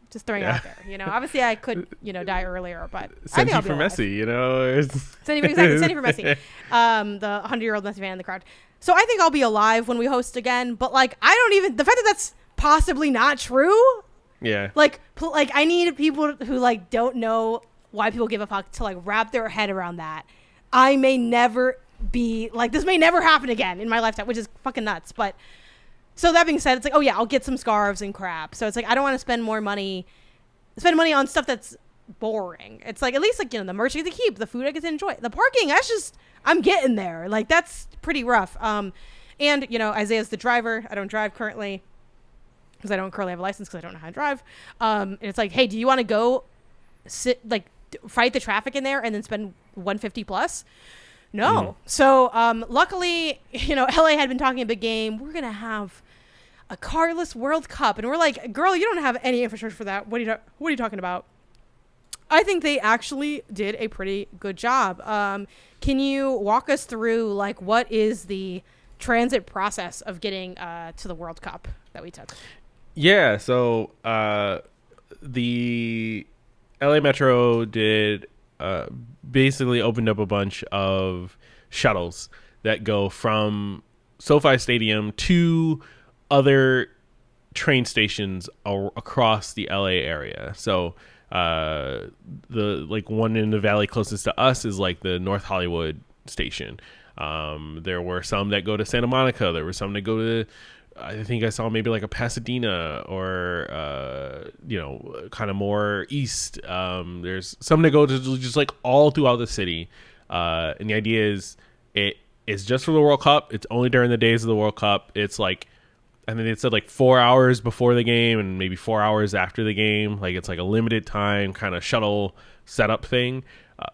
Just throwing it out there. You know, obviously I could, you know, die earlier, but I think I'll be for alive. Messi, you know. Exactly, Sandy for Messi. The 100-year-old Messi fan in the crowd. So I think I'll be alive when we host again, but like I don't even the fact that that's possibly not true. Yeah. Like I need people who like don't know why people give a fuck to like wrap their head around that. I may never be like this may never happen again in my lifetime, which is fucking nuts. But so that being said, it's like, oh yeah, I'll get some scarves and crap. So it's like I don't want to spend money on stuff that's boring. It's like at least like, you know, the merch I get to keep, the food I get to enjoy, the parking. That's just I'm getting there. Like that's pretty rough. And you know, Isaiah's the driver. I don't drive currently because I don't currently have a license because I don't know how to drive. And it's like, hey, do you want to go fight the traffic in there and then spend $150 plus? No. So luckily, you know, LA had been talking a big game. We're gonna have a carless World Cup, and we're like, girl, you don't have any infrastructure for that. What are you talking about? I think they actually did a pretty good job. Can you walk us through like what is the transit process of getting to the World Cup that we took? Yeah. So the LA Metro did. Basically opened up a bunch of shuttles that go from SoFi Stadium to other train stations across the LA area. So the like one in the valley closest to us is like the North Hollywood station. There were some that go to Santa Monica. There were some that go to I think I saw maybe like a Pasadena or, you know, kind of more east. There's some that go to just like all throughout the city. And the idea is it is just for the World Cup. It's only during the days of the World Cup. It's like, I mean, it said like 4 hours before the game and maybe 4 hours after the game. Like it's like a limited time kind of shuttle setup thing.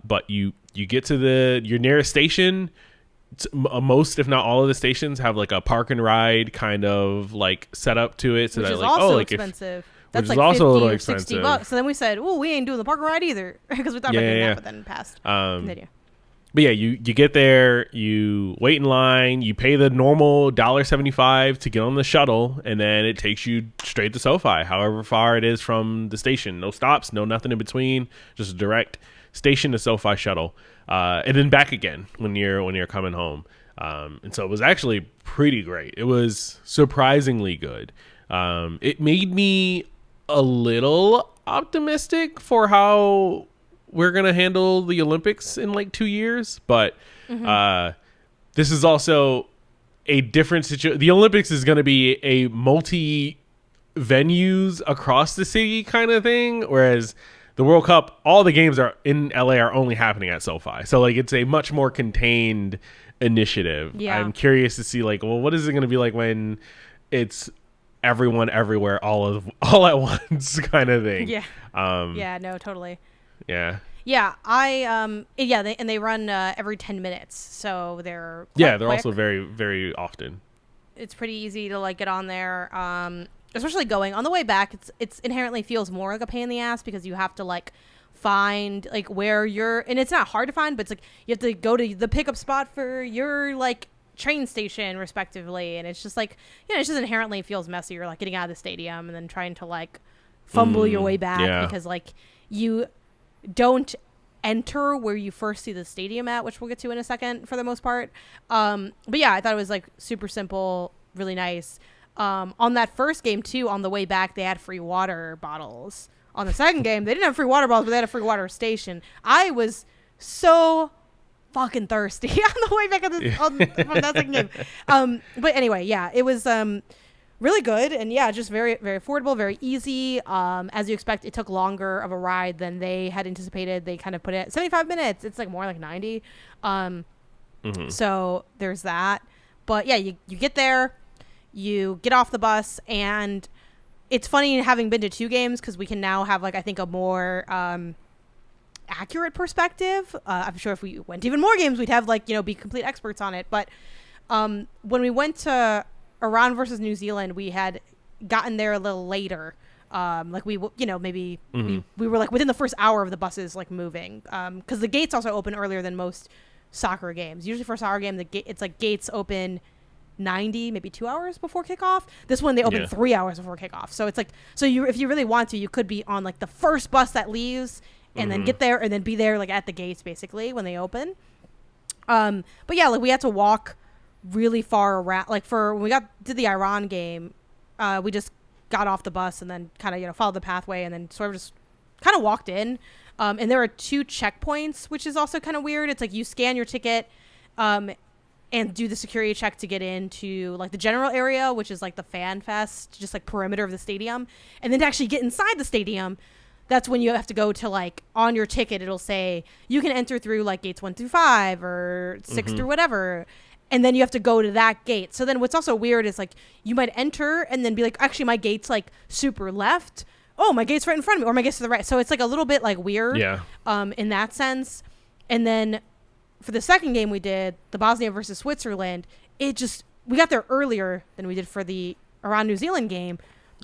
But you get to your nearest station. Most, if not all, of the stations have like a park and ride kind of like setup to it, so which that is like also like expensive. That's like also 50 a little or expensive. $60. So then we said, "Oh, we ain't doing the park and ride either," because we thought about doing that, but then passed. But yeah, you get there, you wait in line, you pay the normal $1.75 to get on the shuttle, and then it takes you straight to SoFi, however far it is from the station. No stops, no nothing in between, just a direct station to SoFi shuttle, and then back again when you're coming home. And so it was actually pretty great. It was surprisingly good. It made me a little optimistic for how we're going to handle the Olympics in like 2 years. But this is also a different situation. The Olympics is going to be a multi venues across the city kind of thing. Whereas the World Cup, all the games are in LA are only happening at SoFi. So like it's a much more contained initiative. Yeah. I'm curious to see like, well, what is it going to be like when it's everyone everywhere all at once kind of thing. Yeah. Yeah, no, totally. Yeah. Yeah, they run every 10 minutes. So they're they're quick. Also very, very often. It's pretty easy to like get on there. Especially going on the way back, it's inherently feels more like a pain in the ass because you have to like find like where you're, and it's not hard to find, but it's like you have to go to the pickup spot for your like train station respectively, and it's just like, you know, it just inherently feels messy. You're like getting out of the stadium and then trying to like fumble your way back because like you don't enter where you first see the stadium at, which we'll get to in a second for the most part. But yeah, I thought it was like super simple, really nice. On that first game too, on the way back, they had free water bottles on the second game, they didn't have free water bottles, but they had a free water station. I was so fucking thirsty on the way back from that second game. But anyway, yeah, it was really good, and yeah, just very, very affordable, very easy. As you expect, it took longer of a ride than they had anticipated. They kind of put it at 75 minutes. It's like more like 90. So there's that. But yeah, you get there, you get off the bus, and it's funny having been to 2 games because we can now have like I think a more accurate perspective. I'm sure if we went to even more games, we'd have like be complete experts on it. But when we went to Iran versus New Zealand, we had gotten there a little later. Like we maybe we were like within the first hour of the buses like moving, because the gates also open earlier than most soccer games. Usually for a soccer game, it's like gates open 90, maybe 2 hours before kickoff. This one they open 3 hours before kickoff. So it's like, if you really want to, you could be on like the first bus that leaves and then get there and then be there like at the gates basically when they open. But yeah, like we had to walk really far around. Like when we did the Iran game, we just got off the bus and then kind of followed the pathway and then sort of just kind of walked in. And there are 2 checkpoints, which is also kind of weird. It's like you scan your ticket and do the security check to get into like the general area, which is like the fan fest, just like perimeter of the stadium. And then to actually get inside the stadium, that's when you have to go to like on your ticket. It'll say you can enter through like gates 1 through 5 or 6 through whatever. And then you have to go to that gate. So then what's also weird is like you might enter and then be like, actually my gate's like super left. Oh, my gate's right in front of me, or my gate's to the right. So it's like a little bit like weird in that sense. And then for the second game we did, the Bosnia versus Switzerland, we got there earlier than we did for the Iran New Zealand game.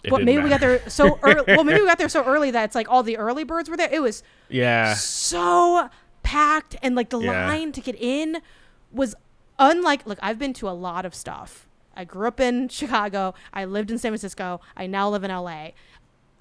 But maybe we got there so early. Well, maybe we got there so early that it's like all the early birds were there. It was so packed, and like the line to get in was unlike. Look, I've been to a lot of stuff. I grew up in Chicago. I lived in San Francisco. I now live in LA.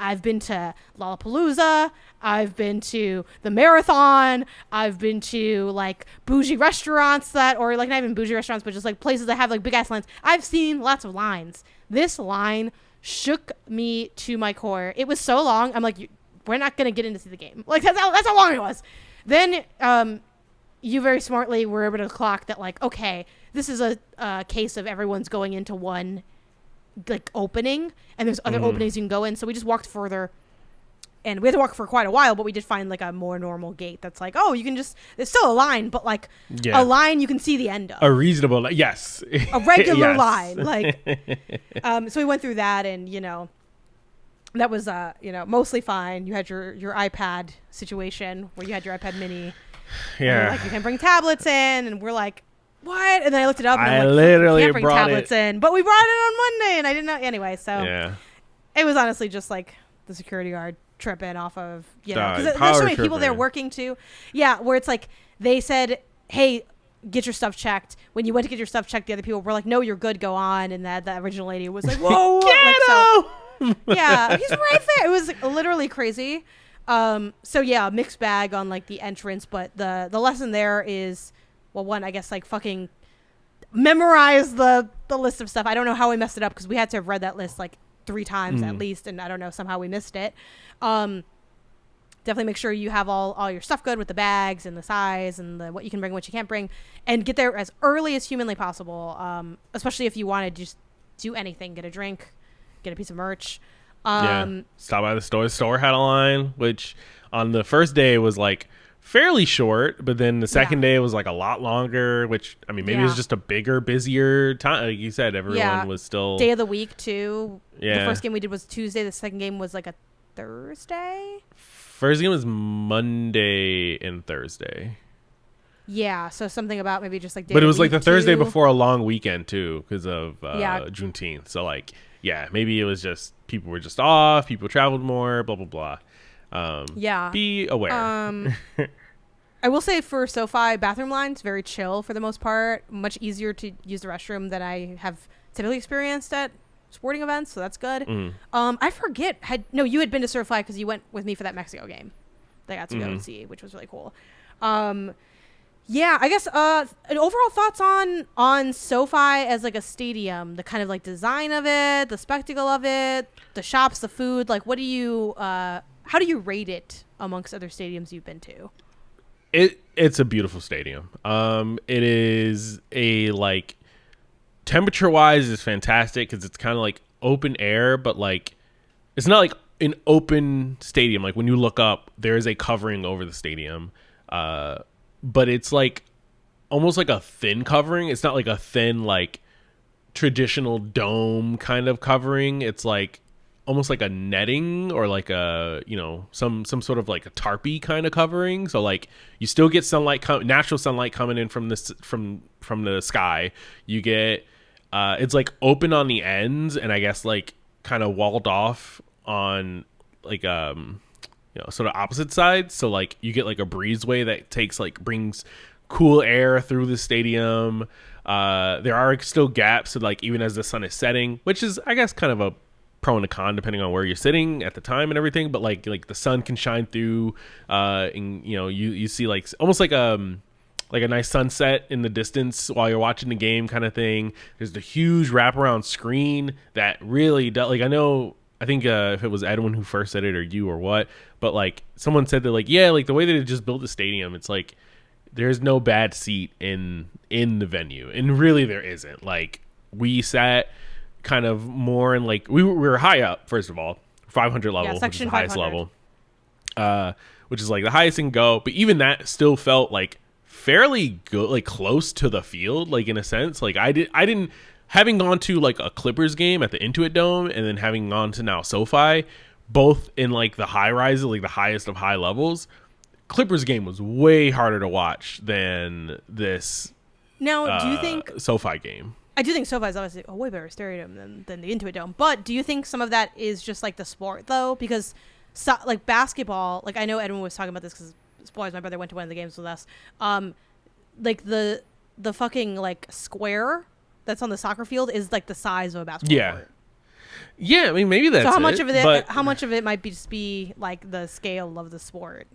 I've been to Lollapalooza. I've been to the Marathon. I've been to like bougie restaurants or like not even bougie restaurants, but just like places that have like big ass lines. I've seen lots of lines. This line shook me to my core. It was so long. I'm like, we're not gonna get in to see the game. Like that's how long it was. Then you very smartly were able to clock that like, okay, this is a case of everyone's going into one like opening, and there's other openings you can go in. So we just walked further, and we had to walk for quite a while, but we did find like a more normal gate that's like, oh, you can just, there's still a line, but like a line you can see the end of. A reasonable yes. A regular line. Like so we went through that, and that was mostly fine. You had your iPad situation where you had your iPad mini. Yeah. Like you can bring tablets in, and we're like, what? And then I looked it up, and I'm like, literally can't bring tablets in, but we brought it on Monday, and I didn't know anyway. So it was honestly just like the security guard tripping off of because there's so many people there working too. Yeah, where it's like they said, hey, get your stuff checked. When you went to get your stuff checked, the other people were like, no, you're good, go on. And that original lady was like, whoa, yeah, he's right there. It was like, literally crazy. So yeah, mixed bag on like the entrance, but the lesson there is, well, one, I guess like fucking memorize the list of stuff. I don't know how we messed it up because we had to have read that list like 3 times at least, and I don't know, somehow we missed it. Definitely make sure you have all your stuff good with the bags and the size and what you can bring, what you can't bring, and get there as early as humanly possible. Especially if you want to just do anything, get a drink, get a piece of merch. Stop by the store. The store had a line, which on the first day was like fairly short, but then the second day was like a lot longer, which I mean maybe it was just a bigger, busier time. Like you said, everyone was still day of the week too. The first game we did was Tuesday, the second game was like a Thursday. First game was Monday and Thursday. Yeah, so something about maybe just like day but it was of the like the week Thursday too. before a long weekend too because of Juneteenth. So like maybe it was just people were just off, people traveled more, blah blah blah. Be aware. I will say for SoFi, bathroom lines very chill for the most part. Much easier to use the restroom than I have typically experienced at sporting events, so that's good. I forget. You had been to SoFi because you went with me for that Mexico game that I got to go and see, which was really cool. I guess overall thoughts on SoFi as like a stadium, the kind of like design of it, the spectacle of it, the shops, the food. Like, what do you? how do you rate it amongst other stadiums you've been to? It's a beautiful stadium. It is a like temperature wise is fantastic because it's kind of like open air, but like it's not like an open stadium. Like when you look up, there is a covering over the stadium, but it's like almost like a thin covering. It's not like a thin like traditional dome kind of covering. It's like almost like a netting or like a, you know, some sort of like a tarpy kind of covering. So like you still get sunlight, natural sunlight coming in from this from the sky. You get it's like open on the ends and I guess like kind of walled off on like you know, sort of opposite sides. So like you get like a breezeway that takes like brings cool air through the stadium. There are still gaps, so like even as the sun is setting, which is I guess kind of a pro and a con depending on where you're sitting at the time and everything, but like the sun can shine through and you know you see like almost like a nice sunset in the distance while you're watching the game kind of thing. There's the huge wraparound screen that really does, like I think if it was Edwin who first said it or you or what, but like someone said that like yeah, like the way that it just built the stadium, it's like there's no bad seat in the venue, and really there isn't. Like we sat kind of more in like we were high up, first of all, 500 level, which is the highest level, which is like the highest can go, but even that still felt like fairly good, like close to the field, like in a sense. Like I didn't having gone to like a Clippers game at the Intuit Dome and then having gone to now SoFi, both in like the high rises, like the highest of high levels. Clippers game was way harder to watch than this now do you think SoFi game. I do think SoFi is obviously a way better stadium than the Intuit Dome. But do you think some of that is just like the sport though? Because like basketball, like I know Edwin was talking about this because spoilers, my brother went to one of the games with us. Like the fucking like square that's on the soccer field is like the size of a basketball court. Yeah, I mean maybe that's so how much of it might just be like the scale of the sport?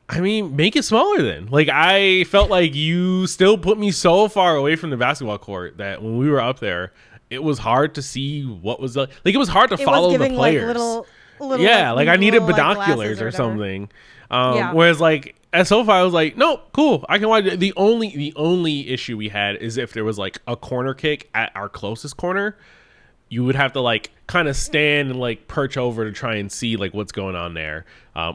I mean, make it smaller then. Like, I felt like you still put me so far away from the basketball court that when we were up there, it was hard to see what was like. It was hard to follow the players. Like little yeah, like I needed binoculars or something. Whereas like at SoFi, I was like, no, cool, I can watch it. The only issue we had is if there was like a corner kick at our closest corner, you would have to like kind of stand and like perch over to try and see like what's going on there,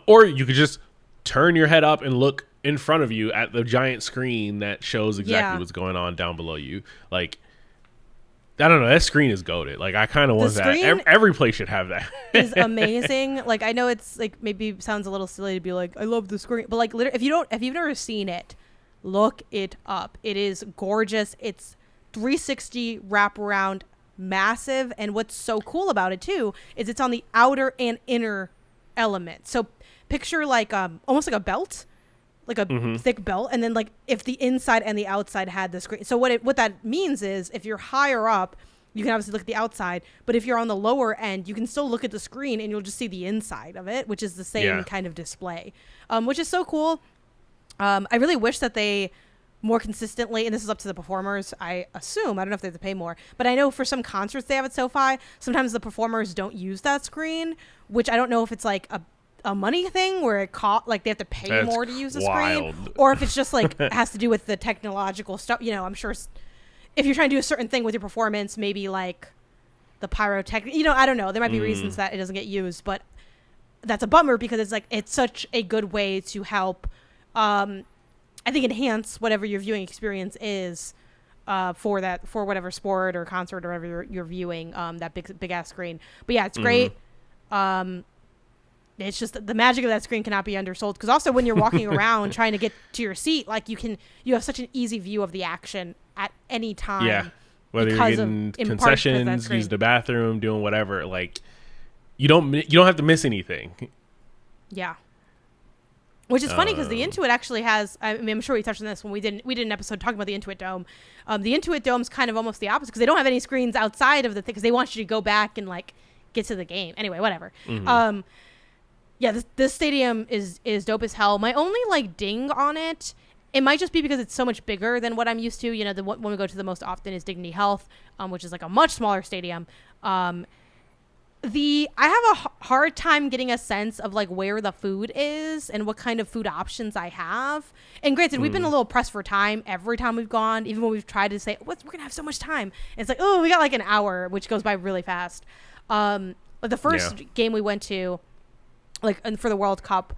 or you could just turn your head up and look in front of you at the giant screen that shows exactly what's going on down below you. Like, I don't know, that screen is goated. Like, I kind of want that. Every place should have that. Is amazing. Like, I know it's like maybe sounds a little silly to be like, I love the screen, but like, literally, if you've never seen it, look it up. It is gorgeous. It's 360 wraparound, massive, and what's so cool about it too is it's on the outer and inner element. So picture like almost like a belt, like a thick belt, and then like if the inside and the outside had the screen. So what that means is if you're higher up, you can obviously look at the outside, but if you're on the lower end, you can still look at the screen and you'll just see the inside of it, which is the same kind of display, which is so cool. I really wish that they more consistently, and this is up to the performers, I assume, I don't know if they have to pay more, but I know for some concerts they have at SoFi, sometimes the performers don't use that screen, which I don't know if it's like a money thing where it like they have to pay more to use the screen, or if it's just like it has to do with the technological stuff. You know, I'm sure if you're trying to do a certain thing with your performance, maybe like the pyrotechnic, you know, I don't know, there might be reasons that it doesn't get used, but that's a bummer because it's like it's such a good way to help I think enhance whatever your viewing experience is for whatever sport or concert or whatever you're viewing, that big ass screen. But yeah, it's great. It's just the magic of that screen cannot be undersold, because also when you're walking around trying to get to your seat, like you have such an easy view of the action at any time. Yeah, whether you're getting concessions, use the bathroom, doing whatever, like you don't have to miss anything. Yeah, which is funny because the Intuit actually has. I mean, I'm sure we touched on this when we did an episode talking about the Intuit Dome. The Intuit Dome's kind of almost the opposite because they don't have any screens outside of the thing because they want you to go back and like get to the game. Anyway, whatever. Yeah, this stadium is dope as hell. My only like ding on it might just be because it's so much bigger than what I'm used to. You know, the one we go to the most often is Dignity Health, which is like a much smaller stadium. I have a hard time getting a sense of like where the food is and what kind of food options I have. And granted, we've been a little pressed for time every time we've gone, even when we've tried to say, we're going to have so much time. And it's like, oh, we got like an hour, which goes by really fast. But the first game we went to, like, and for the World Cup,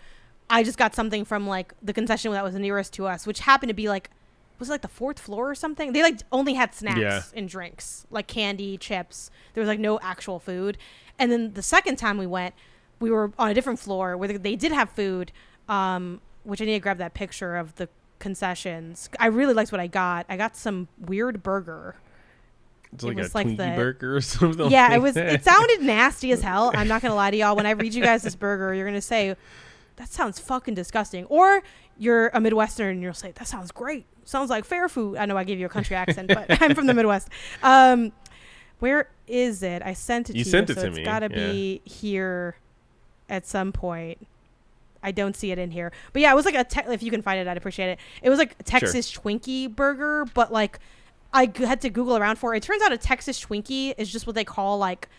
I just got something from like the concession that was nearest to us, which happened to be like, was it like the fourth floor or something? They like only had snacks and drinks, like candy, chips. There was like no actual food. And then the second time we went, we were on a different floor where they did have food, which I need to grab that picture of the concessions. I really liked what I got. I got some weird burger. It's like a Twinkie burger or something. Yeah, like it sounded nasty as hell. I'm not going to lie to y'all. When I read you guys this burger, you're going to say, that sounds fucking disgusting. Or you're a Midwesterner and you'll say, that sounds great. Sounds like fair food. I know I gave you a country accent, but I'm from the Midwest. Where is it? I sent it to you. You sent it so to it's me. It's got to be here at some point. I don't see it in here. But yeah, it was like if you can find it, I'd appreciate it. It was like a Texas Twinkie burger, but like I had to Google around for it. It turns out a Texas Twinkie is just what they call like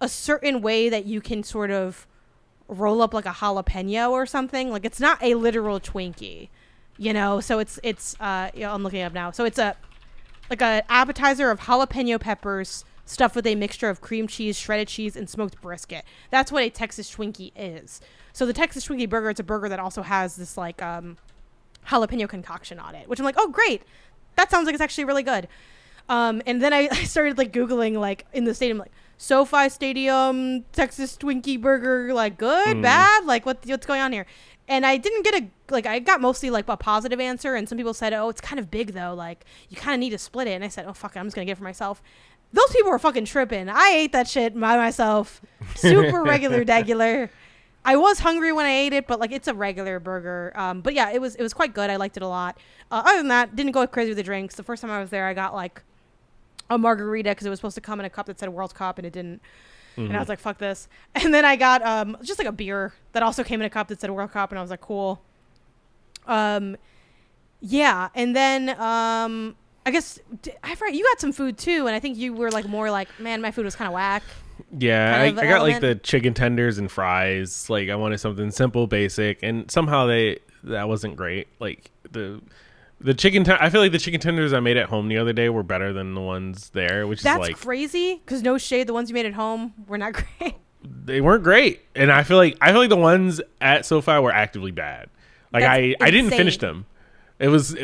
a certain way that you can sort of roll up like a jalapeno or something. Like it's not a literal Twinkie, you know? So it's I'm looking it up now. So it's an appetizer of jalapeno peppers stuffed with a mixture of cream cheese, shredded cheese, and smoked brisket. That's what a Texas Twinkie is. So the Texas Twinkie burger, it's a burger that also has this like jalapeno concoction on it, which I'm like, oh great, that sounds like it's actually really good. And then I started like Googling like in the stadium, like SoFi Stadium Texas Twinkie burger, like good, bad, like what's going on here? And I didn't get I got mostly like a positive answer, and some people said, oh, it's kind of big though, like you kind of need to split it. And I said, oh fuck it, I'm just gonna get it for myself. Those people were fucking tripping. I ate that shit by myself, super regular. I was hungry when I ate it, but like it's a regular burger. But yeah, it was quite good. I liked it a lot. Other than that, didn't go crazy with the drinks. The first time I was there, I got like a margarita because it was supposed to come in a cup that said World Cup, and it didn't. And I was like, fuck this. And then I got just like a beer that also came in a cup that said World Cup, and I was like, cool. Yeah, and then I guess I forgot you got some food too, and I think you were like more like, man, my food was kind of whack. Yeah, I got like the chicken tenders and fries. Like I wanted something simple, basic, and somehow that wasn't great. Like the chicken, I feel like the chicken tenders I made at home the other day were better than the ones there, which that's is like crazy. Because no shade, the ones you made at home were not great. They weren't great, and I feel like the ones at SoFi were actively bad. Like I didn't finish them. It was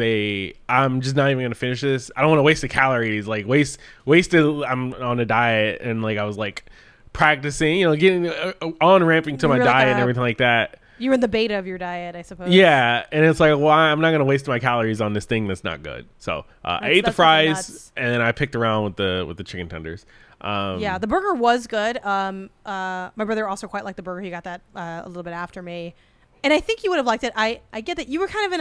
a I'm just not even gonna finish this. I don't want to waste the calories. Like wasted. I'm on a diet, and like I was like practicing, getting on ramping to my diet and everything like that. You were in the beta of your diet, I suppose. Yeah, and it's like, well, I'm not gonna waste my calories on this thing that's not good. So I ate the fries, and then I picked around with the chicken tenders. Yeah, the burger was good. My brother also quite liked the burger. He got that a little bit after me. And I think you would have liked it. I get that you were kind of in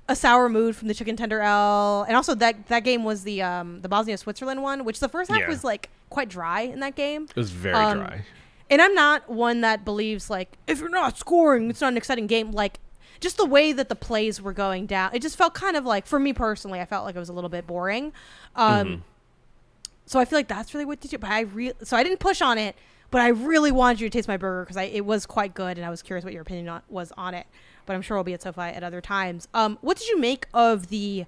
a sour mood from the chicken tender L, and also that game was the Bosnia Switzerland one, which the first half was like quite dry in that game. It was very dry. And I'm not one that believes like if you're not scoring, it's not an exciting game. Like just the way that the plays were going down, it just felt kind of like, for me personally, I felt like it was a little bit boring. So I feel like that's really what did you. But I didn't push on it. But I really wanted you to taste my burger because it was quite good, and I was curious what your opinion was on it. But I'm sure we'll be at SoFi at other times. What did you make of the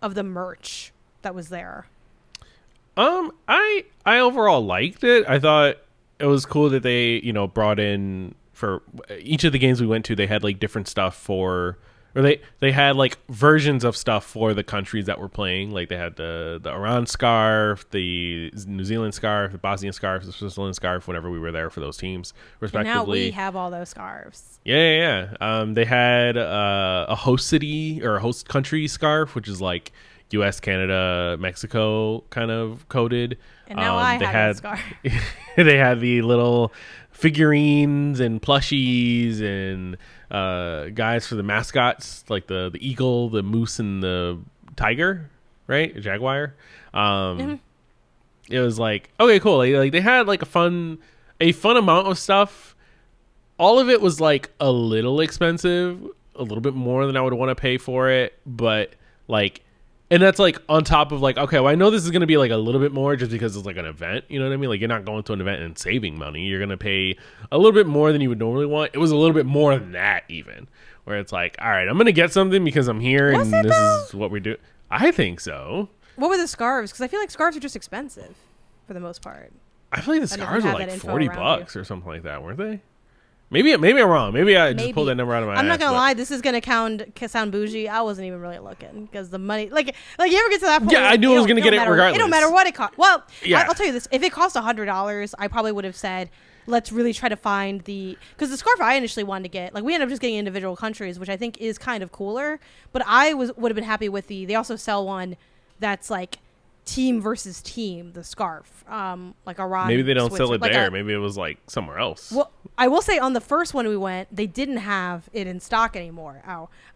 merch that was there? I overall liked it. I thought it was cool that they brought in, for each of the games we went to, they had like different stuff they had like versions of stuff for the countries that were playing. Like they had the Iran scarf, the New Zealand scarf, the Bosnian scarf, the Switzerland scarf whenever we were there for those teams, respectively. And now we have all those scarves. Yeah. They had a host city or a host country scarf, which is like US, Canada, Mexico kind of coded. And now I have a scarf. They had the little figurines and plushies and guys for the mascots, like the eagle, the moose, and the tiger, right? A jaguar. It was like, okay, cool. Like they had like a fun amount of stuff. All of it was like a little expensive, a little bit more than I would want to pay for it, but like And that's like on top of like, okay, well, I know this is going to be like a little bit more just because it's like an event. You know what I mean? Like you're not going to an event and saving money. You're going to pay a little bit more than you would normally want. It was a little bit more than that even, where it's like, all right, I'm going to get something because I'm here and this is what we do. I think so. What were the scarves? Because I feel like scarves are just expensive for the most part. I feel like the scarves were like $40 or something like that, weren't they? Maybe I'm wrong. Maybe I just pulled that number out of my ass. I'm not gonna lie. This is gonna sound bougie. I wasn't even really looking because the money, like you ever get to that point? Yeah, I knew I was gonna get it regardless. It don't matter what it cost. Well, yeah. I'll tell you this: if it cost $100, I probably would have said, let's really try to find because the scarf I initially wanted to get, like we ended up just getting individual countries, which I think is kind of cooler. But I would have been happy with they also sell one that's like team versus team, the scarf, like Iran. Maybe they don't sell it there. Maybe it was like somewhere else. Well, I will say on the first one we went, they didn't have it in stock anymore.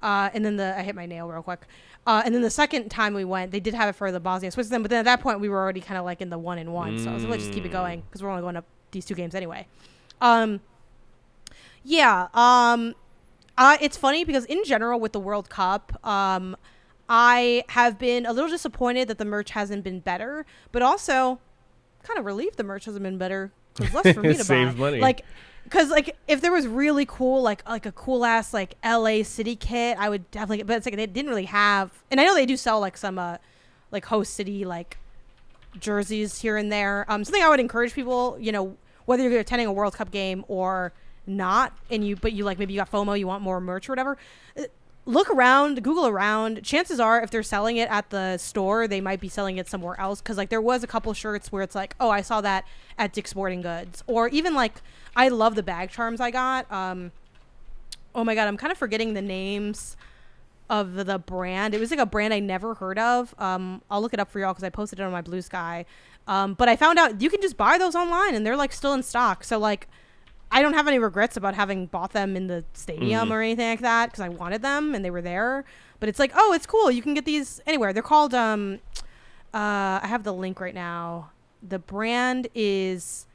And then I hit my nail real quick. And then the second time we went, they did have it for the Bosnia Switzerland, but then at that point we were already kind of like in the 1-1. So I was like, let's just keep it going because we're only going up these 2 games anyway. It's funny because in general with the World Cup, I have been a little disappointed that the merch hasn't been better, but also kind of relieved the merch hasn't been better. There's less for me to Save buy. money. Because if there was really cool, like a cool ass like LA City kit, I would definitely. But it's like they didn't really have, and I know they do sell like some like host city like jerseys here and there. Something I would encourage people, whether you're attending a World Cup game or not, but you like maybe you got FOMO, you want more merch or whatever. Look around, Google around. Chances are, if they're selling it at the store, they might be selling it somewhere else. Because like there was a couple shirts where it's like, oh, I saw that at Dick's Sporting Goods, or even like I love the bag charms I got. Oh my god, I'm kind of forgetting the names of the brand. It was like a brand I never heard of. I'll look it up for y'all because I posted it on my BlueSKy. But I found out you can just buy those online and they're like still in stock. So like, I don't have any regrets about having bought them in the stadium or anything like that because I wanted them and they were there. But it's like, oh, it's cool. You can get these anywhere. They're called, I have the link right now. The brand is,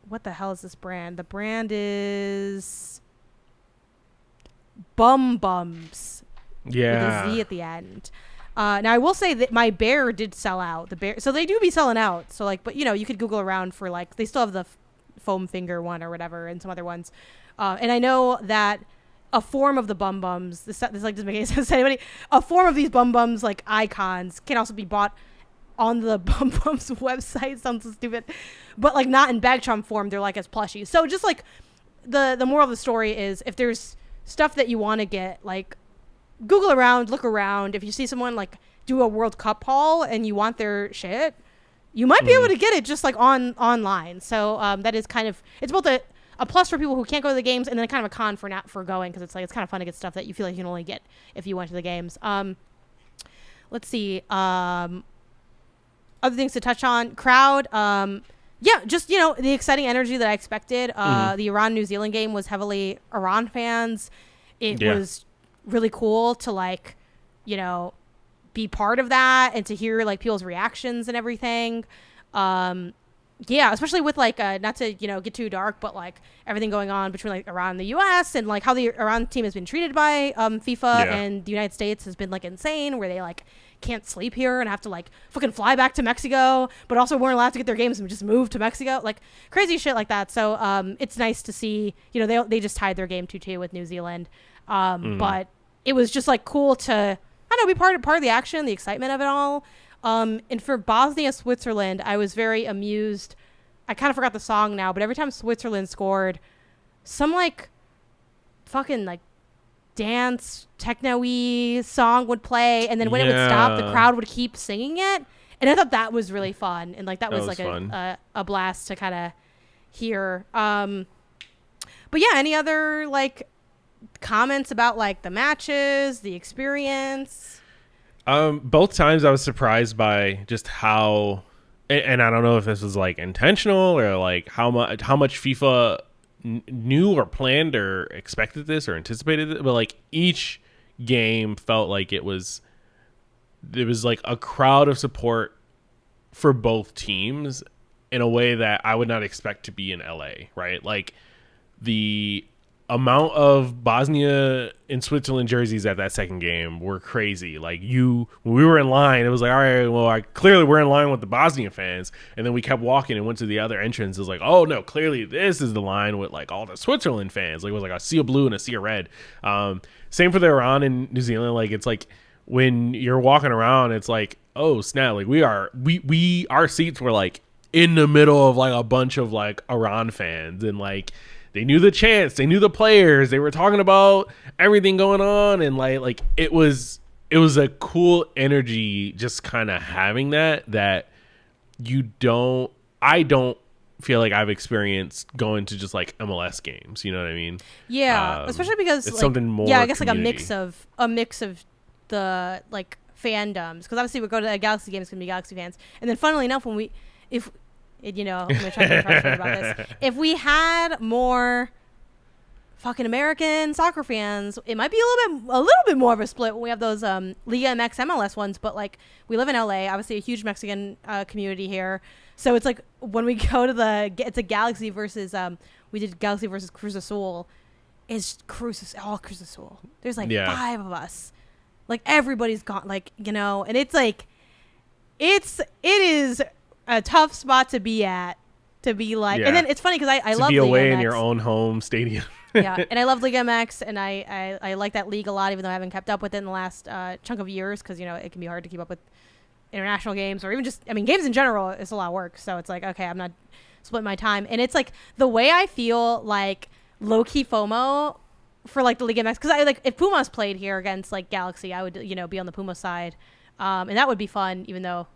what the hell is this brand? The brand is Bum Bums. Yeah. With a Z at the end. Now I will say that my bear did sell out. So they do be selling out. So like, but you could Google around for like, they still have the foam finger one or whatever and some other ones. And I know that a form of the Bum Bums, this like doesn't make any sense to anybody, a form of these Bum Bums like icons can also be bought on the Bum Bums website. Sounds so stupid. But like not in bag charm form, they're like as plushies. So just like the moral of the story is if there's stuff that you want to get, like Google around, look around. If you see someone like do a World Cup haul and you want their shit, you might be able to get it just like online. So that is kind of, it's both a plus for people who can't go to the games and then kind of a con for going because it's like it's kind of fun to get stuff that you feel like you can only get if you went to the games. Let's see. Other things to touch on. Crowd. Just the exciting energy that I expected. The Iran-New Zealand game was heavily Iran fans. It was really cool to like, be part of that and to hear like people's reactions and everything. Especially with like not to get too dark, but like everything going on between like Iran and the US and like how the Iran team has been treated by FIFA and the United States has been like insane, where they like can't sleep here and have to like fucking fly back to Mexico, but also weren't allowed to get their games and just move to Mexico, like crazy shit like that. So it's nice to see, they just tied their game 2-2 with New Zealand, but it was just like cool to be part of the action, the excitement of it all. And for Bosnia Switzerland, I was very amused. I kind of forgot the song now, but every time Switzerland scored, some like fucking like dance techno-y song would play, and then when it would stop, the crowd would keep singing it. And I thought that was really fun, and like that was like a blast to kind of hear. But yeah, any other like comments about like the matches, the experience? Both times I was surprised by just how, and I don't know if this was like intentional or like how much FIFA knew or planned or expected this or anticipated it, but like each game felt like there was like a crowd of support for both teams in a way that I would not expect to be in LA, right? Like the amount of Bosnia and Switzerland jerseys at that second game were crazy. Like when we were in line, it was like, all right, well, clearly we're in line with the Bosnia fans. And then we kept walking and went to the other entrance. It was like, oh no, clearly this is the line with like all the Switzerland fans. Like it was like a sea of blue and a sea of red. Same for the Iran and New Zealand. Like it's like when you're walking around, it's like, oh snap, like our seats were like in the middle of like a bunch of like Iran fans, and like they knew the chants, they knew the players, they were talking about everything going on, and like it was a cool energy just kind of having that I don't feel like I've experienced going to just like MLS games, you know what I mean? Yeah, especially because it's like, something more I guess community. like a mix of the like fandoms, because obviously we go to a Galaxy game, it's gonna be Galaxy fans, and then funnily enough I'm gonna try to be frustrated about this. If we had more fucking American soccer fans, it might be a little bit more of a split when we have those Liga MX MLS ones. But like we live in LA, obviously a huge Mexican community here, so it's like when we go to it's a Galaxy versus we did Galaxy versus Cruz Azul. It's Cruz Azul. There's like 5 of us. Like everybody's gone, like, you know, and it's like it is a tough spot to be at, to be like, and then it's funny because I love to be away Liga in MX. your own home stadium. Yeah, and I love Liga MX, and I like that league a lot, even though I haven't kept up with it in the last chunk of years, because, you know, it can be hard to keep up with international games, or even just, I mean, games in general is a lot of work, so it's like, okay, I'm not splitting my time. And it's like the way I feel like low-key FOMO for like the Liga MX, because I like if Pumas played here against like Galaxy, I would, you know, be on the Puma side, and that would be fun, even though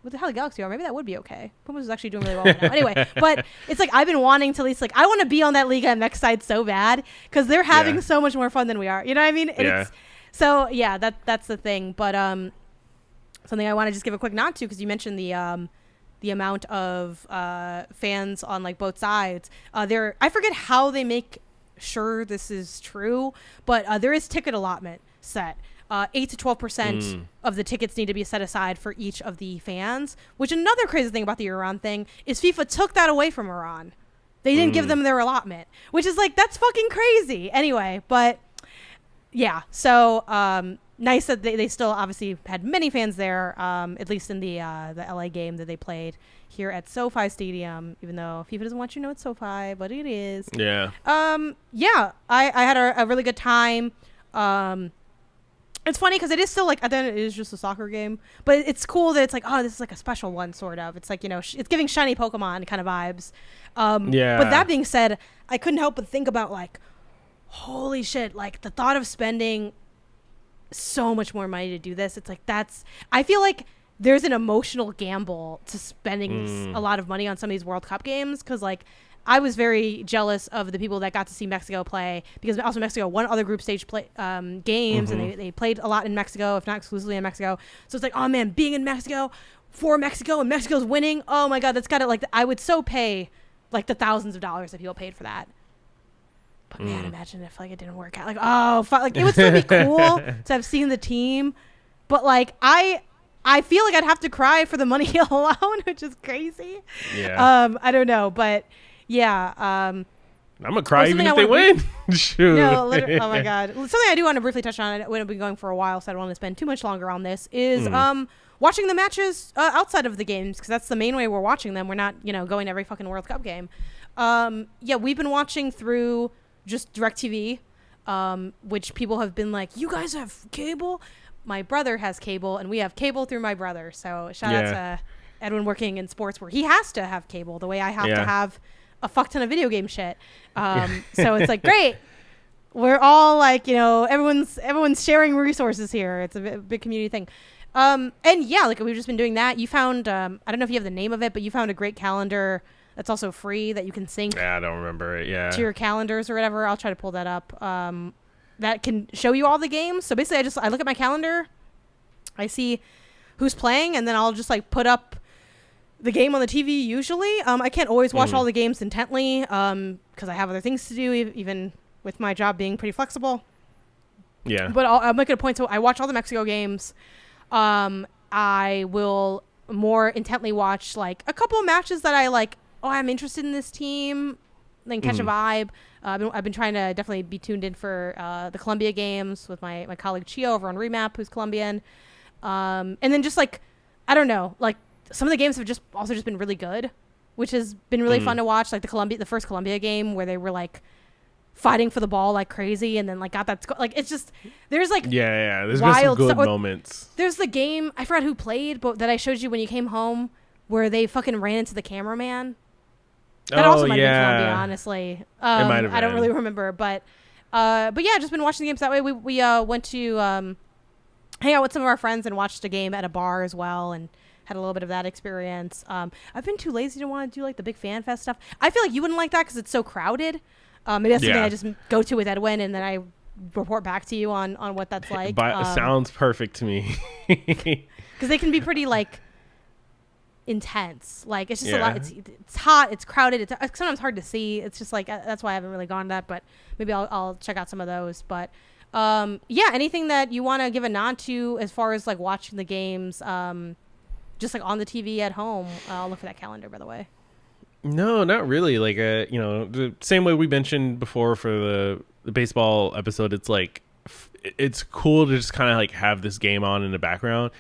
with how the Galaxy are, maybe that would be okay. Pumas is actually doing really well right now. Anyway, but it's like I've been wanting to at least, like, I want to be on that Liga MX side so bad, because they're having so much more fun than we are. You know what I mean? And so yeah, that's the thing. But something I want to just give a quick nod to, because you mentioned the amount of fans on like both sides. I forget how they make sure this is true, but there is ticket allotment set. 8 to 12% of the tickets need to be set aside for each of the fans, which another crazy thing about the Iran thing is FIFA took that away from Iran. They didn't give them their allotment, which is like, that's fucking crazy. Anyway, but yeah, so nice that they still obviously had many fans there, at least in the LA game that they played here at SoFi Stadium, even though FIFA doesn't want you to know it's SoFi, but it is. Yeah. I had a really good time. It's funny because it is still like, at the end it is just a soccer game, but it's cool that it's like, oh, this is like a special one, sort of. It's like, you know, it's giving shiny Pokemon kind of vibes. But that being said, I couldn't help but think about like, holy shit, like the thought of spending so much more money to do this. It's like, I feel like there's an emotional gamble to spending a lot of money on some of these World Cup games, because like, I was very jealous of the people that got to see Mexico play, because also Mexico won other group stage games, and they played a lot in Mexico, if not exclusively in Mexico. So it's like, oh man, being in Mexico for Mexico, and Mexico's winning. Oh my God, that's got it. Like, I would so pay like the thousands of dollars that people paid for that. But man, imagine if like it didn't work out. Like, oh, like it would still be cool to have seen the team, but like I feel like I'd have to cry for the money alone, which is crazy. Yeah. I don't know, but. Yeah. I'm gonna cry even if they win. Shoot. No, oh my God. Something I do want to briefly touch on, and we've been going for a while, so I don't want to spend too much longer on this, is watching the matches outside of the games, because that's the main way we're watching them. We're not, you know, going to every fucking World Cup game. We've been watching through just DirecTV, which people have been like, you guys have cable? My brother has cable, and we have cable through my brother. So shout out to Edwin working in sports where he has to have cable the way I have to have a fuck ton of video game shit. So it's like, great. We're all like, you know, everyone's sharing resources here. It's a big community thing. And yeah, like we've just been doing that. You found, I don't know if you have the name of it, but you found a great calendar that's also free that you can sync. Yeah, I don't remember it. Yeah. To your calendars or whatever. I'll try to pull that up. That can show you all the games. So basically I look at my calendar, I see who's playing, and then I'll just like put up the game on the TV usually. I can't always watch all the games intently because I have other things to do, even with my job being pretty flexible. Yeah. But I'll make it a point. So I watch all the Mexico games. I will more intently watch like a couple of matches that I like, oh, I'm interested in this team. then catch a vibe. I've been trying to definitely be tuned in for the Colombia games with my colleague Chio over on Remap, who's Colombian. And then just like, I don't know, like some of the games have just been really good, which has been really fun to watch. Like the first Colombia game where they were like fighting for the ball like crazy, and then like got that like it's just there's like there's been some good moments. There's the game I forgot who played, but that I showed you when you came home where they fucking ran into the cameraman. That also might have been Colombia, honestly. It might have been. I don't really remember, but yeah, just been watching the games that way. We went to hang out with some of our friends and watched a game at a bar as well, and had a little bit of that experience. I've been too lazy to want to do like the big fan fest stuff. I feel like you wouldn't like that because it's so crowded. Maybe that's something I just go to with Edwin, and then I report back to you on what that's like. Sounds perfect to me. Because they can be pretty like intense. Like it's just a lot. It's hot. It's crowded. It's sometimes hard to see. It's just like that's why I haven't really gone to that. But maybe I'll check out some of those. But anything that you want to give a nod to as far as like watching the games, just like on the TV at home. I'll look for that calendar, by the way. No, not really. Like, the same way we mentioned before for the baseball episode, it's like, it's cool to just kind of like have this game on in the background.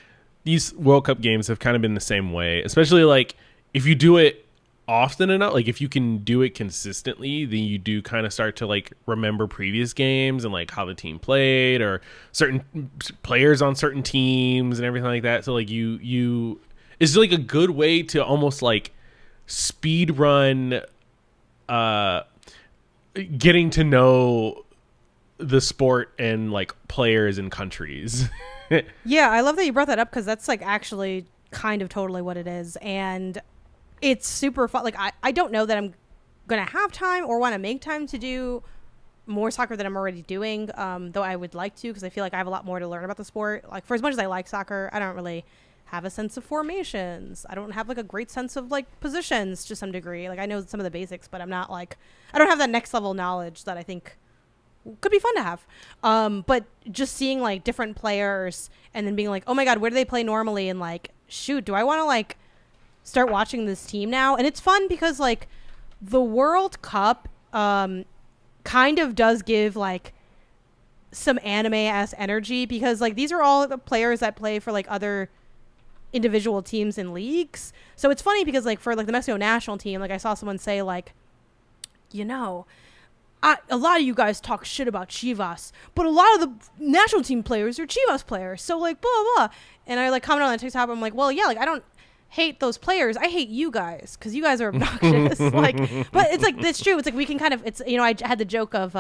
These World Cup games have kind of been the same way, especially like if you do it often enough, like if you can do it consistently, then you do kind of start to like remember previous games and like how the team played or certain players on certain teams and everything like that. So like it's like a good way to almost like speed run getting to know the sport and like players and countries. Yeah, I love that you brought that up because that's like actually kind of totally what it is, and it's super fun. Like I don't know that I'm gonna have time or want to make time to do more soccer than I'm already doing, though I would like to, because I feel like I have a lot more to learn about the sport. Like for as much as I like soccer, I don't really have a sense of formations. I don't have like a great sense of like positions to some degree. Like I know some of the basics, but I don't have that next level knowledge that I think could be fun to have. But just seeing like different players and then being like, oh my God, where do they play normally? And like, shoot, do I want to like start watching this team now? And it's fun because like the World Cup kind of does give like some anime-ass energy, because like these are all the players that play for like other individual teams and leagues. So it's funny because like for like the Mexico national team, like I saw someone say like, a lot of you guys talk shit about Chivas, but a lot of the national team players are Chivas players. So like blah blah. And I like commented on the TikTok. I'm like, well, yeah, like I don't hate those players. I hate you guys because you guys are obnoxious. Like, but it's like it's true. It's like we can kind of I had the joke of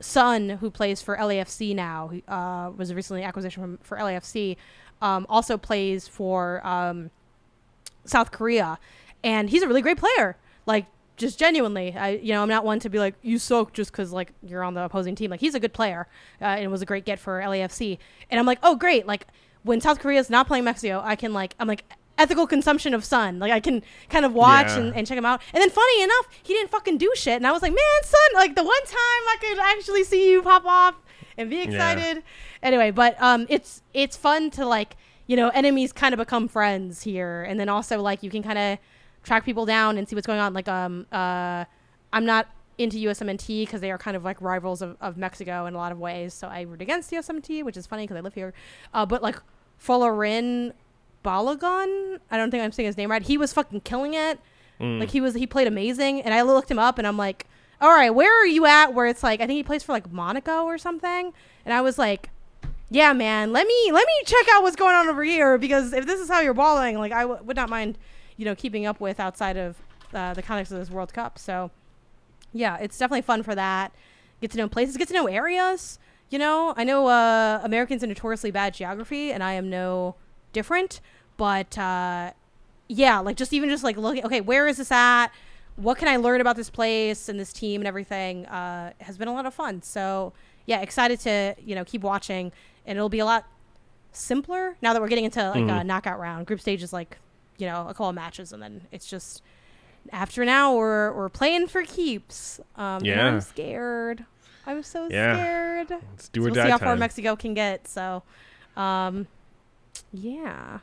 Son, who plays for LAFC now, was recently acquisition for LAFC. Also plays for South Korea, and he's a really great player. Like, just genuinely, I'm not one to be like, you suck just because like you're on the opposing team. Like, he's a good player, and was a great get for LAFC. And I'm like, oh great, like when South Korea's not playing Mexico, I'm like ethical consumption of Son. Like I can kind of watch and check him out. And then funny enough, he didn't fucking do shit, and I was like, man, Son, like the one time I could actually see you pop off and be excited. Anyway, but it's fun to like, enemies kind of become friends here, and then also like you can kind of track people down and see what's going on. Like I'm not into USMNT because they are kind of like rivals of Mexico in a lot of ways, so I root against USMNT, which is funny because I live here. But like Folarin Balogun, I don't think I'm saying his name right, he was fucking killing it. Like he played amazing, and I looked him up and I'm like, all right, where are you at where it's like I think he plays for like Monaco or something, and I was like, yeah man, let me check out what's going on over here, because if this is how you're balling, like I would not mind keeping up with outside of the context of this World Cup. So yeah, it's definitely fun for that. Get to know places, get to know areas. I know Americans are notoriously bad at geography, and I am no different, but yeah, like just like looking, okay, where is this at? What can I learn about this place and this team and everything has been a lot of fun. So yeah, excited to, keep watching, and it'll be a lot simpler now that we're getting into like a knockout round. Group stage is like, a couple of matches, and then it's just after an hour we're playing for keeps. And I'm scared. I'm so scared. Let's do or we'll die see how time. far Mexico can get. So, yeah.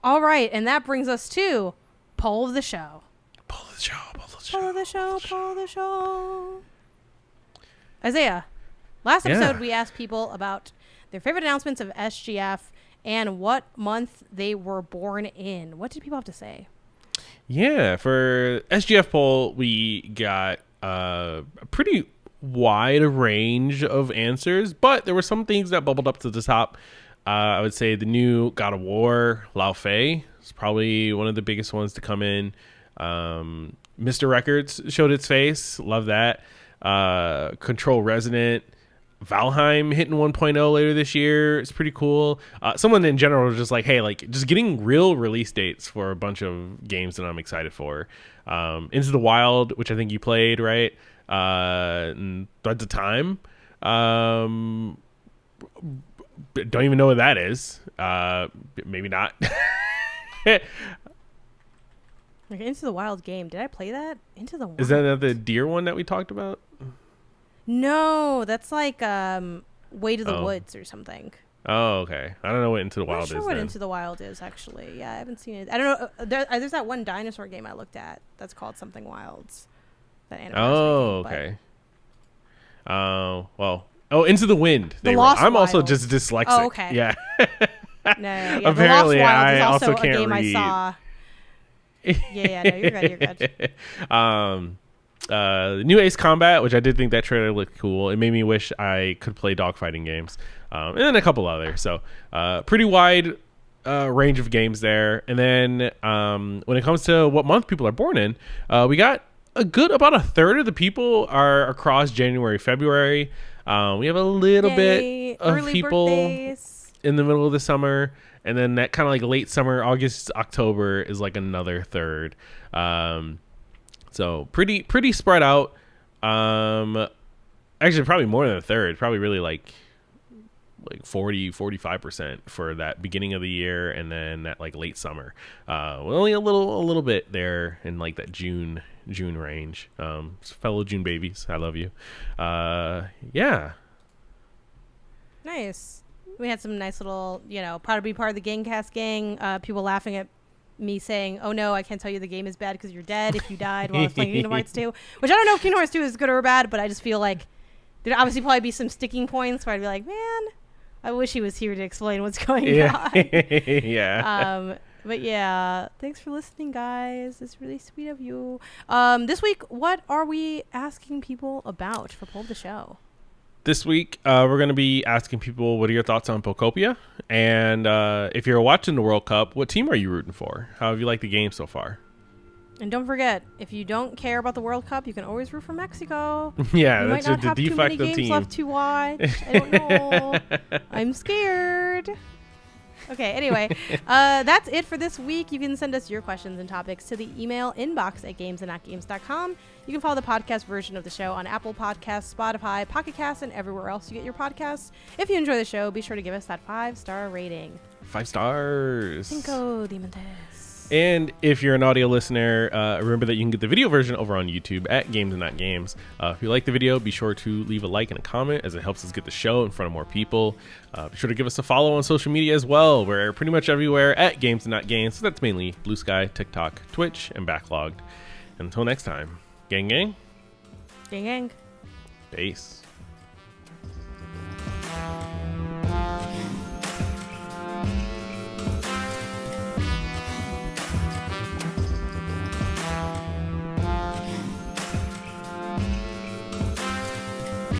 All right, and that brings us to poll of the show. Pull the show. Pull the show. Isaiah, last episode we asked people about their favorite announcements of SGF and what month they were born in. What did people have to say? Yeah, for SGF poll, we got a pretty wide range of answers, but there were some things that bubbled up to the top. I would say the new God of War, Lao Fei, is probably one of the biggest ones to come in. Mr. Records showed its face. Love that. Control Resonant. Valheim hitting 1.0 later this year. It's pretty cool. Someone in general was just like, hey, like just getting real release dates for a bunch of games that I'm excited for. Into the Wild, which I think you played, right? Threads of Time. Don't even know what that is. Maybe not. Like Into the Wild game. Did I play that? Into the Wild. Is that the deer one that we talked about? No, that's like Way to the Woods or something. Oh, okay. I don't know what Into the Wild is. I'm not sure what Into the Wild is, actually. Yeah, I haven't seen it. I don't know. There's that one dinosaur game I looked at that's called something Wilds. That okay. Into the Wind. I'm also just dyslexic. Oh, okay. Yeah. No, apparently The Lost Wilds I is also a can't game read. I saw. Yeah, no, you're good. The new Ace Combat, which I did think that trailer looked cool. It made me wish I could play dogfighting games. And then a couple others. So pretty wide range of games there. And then when it comes to what month people are born in, we got about a third of the people are across January, February. We have a little bit of early people birthdays in the middle of the summer. And then that kind of like late summer, August, October is like another third. So pretty spread out. Actually, probably more than a third. Probably really like 40-45% for that beginning of the year, and then that like late summer. Only a little bit there in like that June range. Fellow June babies, I love you. Yeah. Nice. We had some nice little, proud to be part of the Gangcast gang. People laughing at me saying, oh no, I can't tell you the game is bad because you're dead if you died while I was playing Kingdom Hearts 2. Which I don't know if Kingdom Hearts 2 is good or bad, but I just feel like there'd obviously probably be some sticking points where I'd be like, man, I wish he was here to explain what's going on. Yeah. But yeah, thanks for listening, guys. It's really sweet of you. This week, what are we asking people about for Poll the Show? This week, we're going to be asking people, what are your thoughts on Pokopia? And if you're watching the World Cup, what team are you rooting for? How have you liked the game so far? And don't forget, if you don't care about the World Cup, you can always root for Mexico. Yeah, you that's might not the have de too many facto games team. left to watch. I don't know. I'm scared. Okay, anyway, that's it for this week. You can send us your questions and topics to the email inbox at gamesandnotgames.com. You can follow the podcast version of the show on Apple Podcasts, Spotify, Pocket Casts, and everywhere else you get your podcasts. If you enjoy the show, be sure to give us that 5-star rating. 5 stars. Cinco Diamantes. And if you're an audio listener, remember that you can get the video version over on YouTube at Games and Not Games. If you like the video, be sure to leave a like and a comment, as it helps us get the show in front of more people. Be sure to give us a follow on social media as well. We're pretty much everywhere at Games and Not Games. So that's mainly BlueSKy, TikTok, Twitch, and Backlogged. Until next time, gang. Gang. Peace.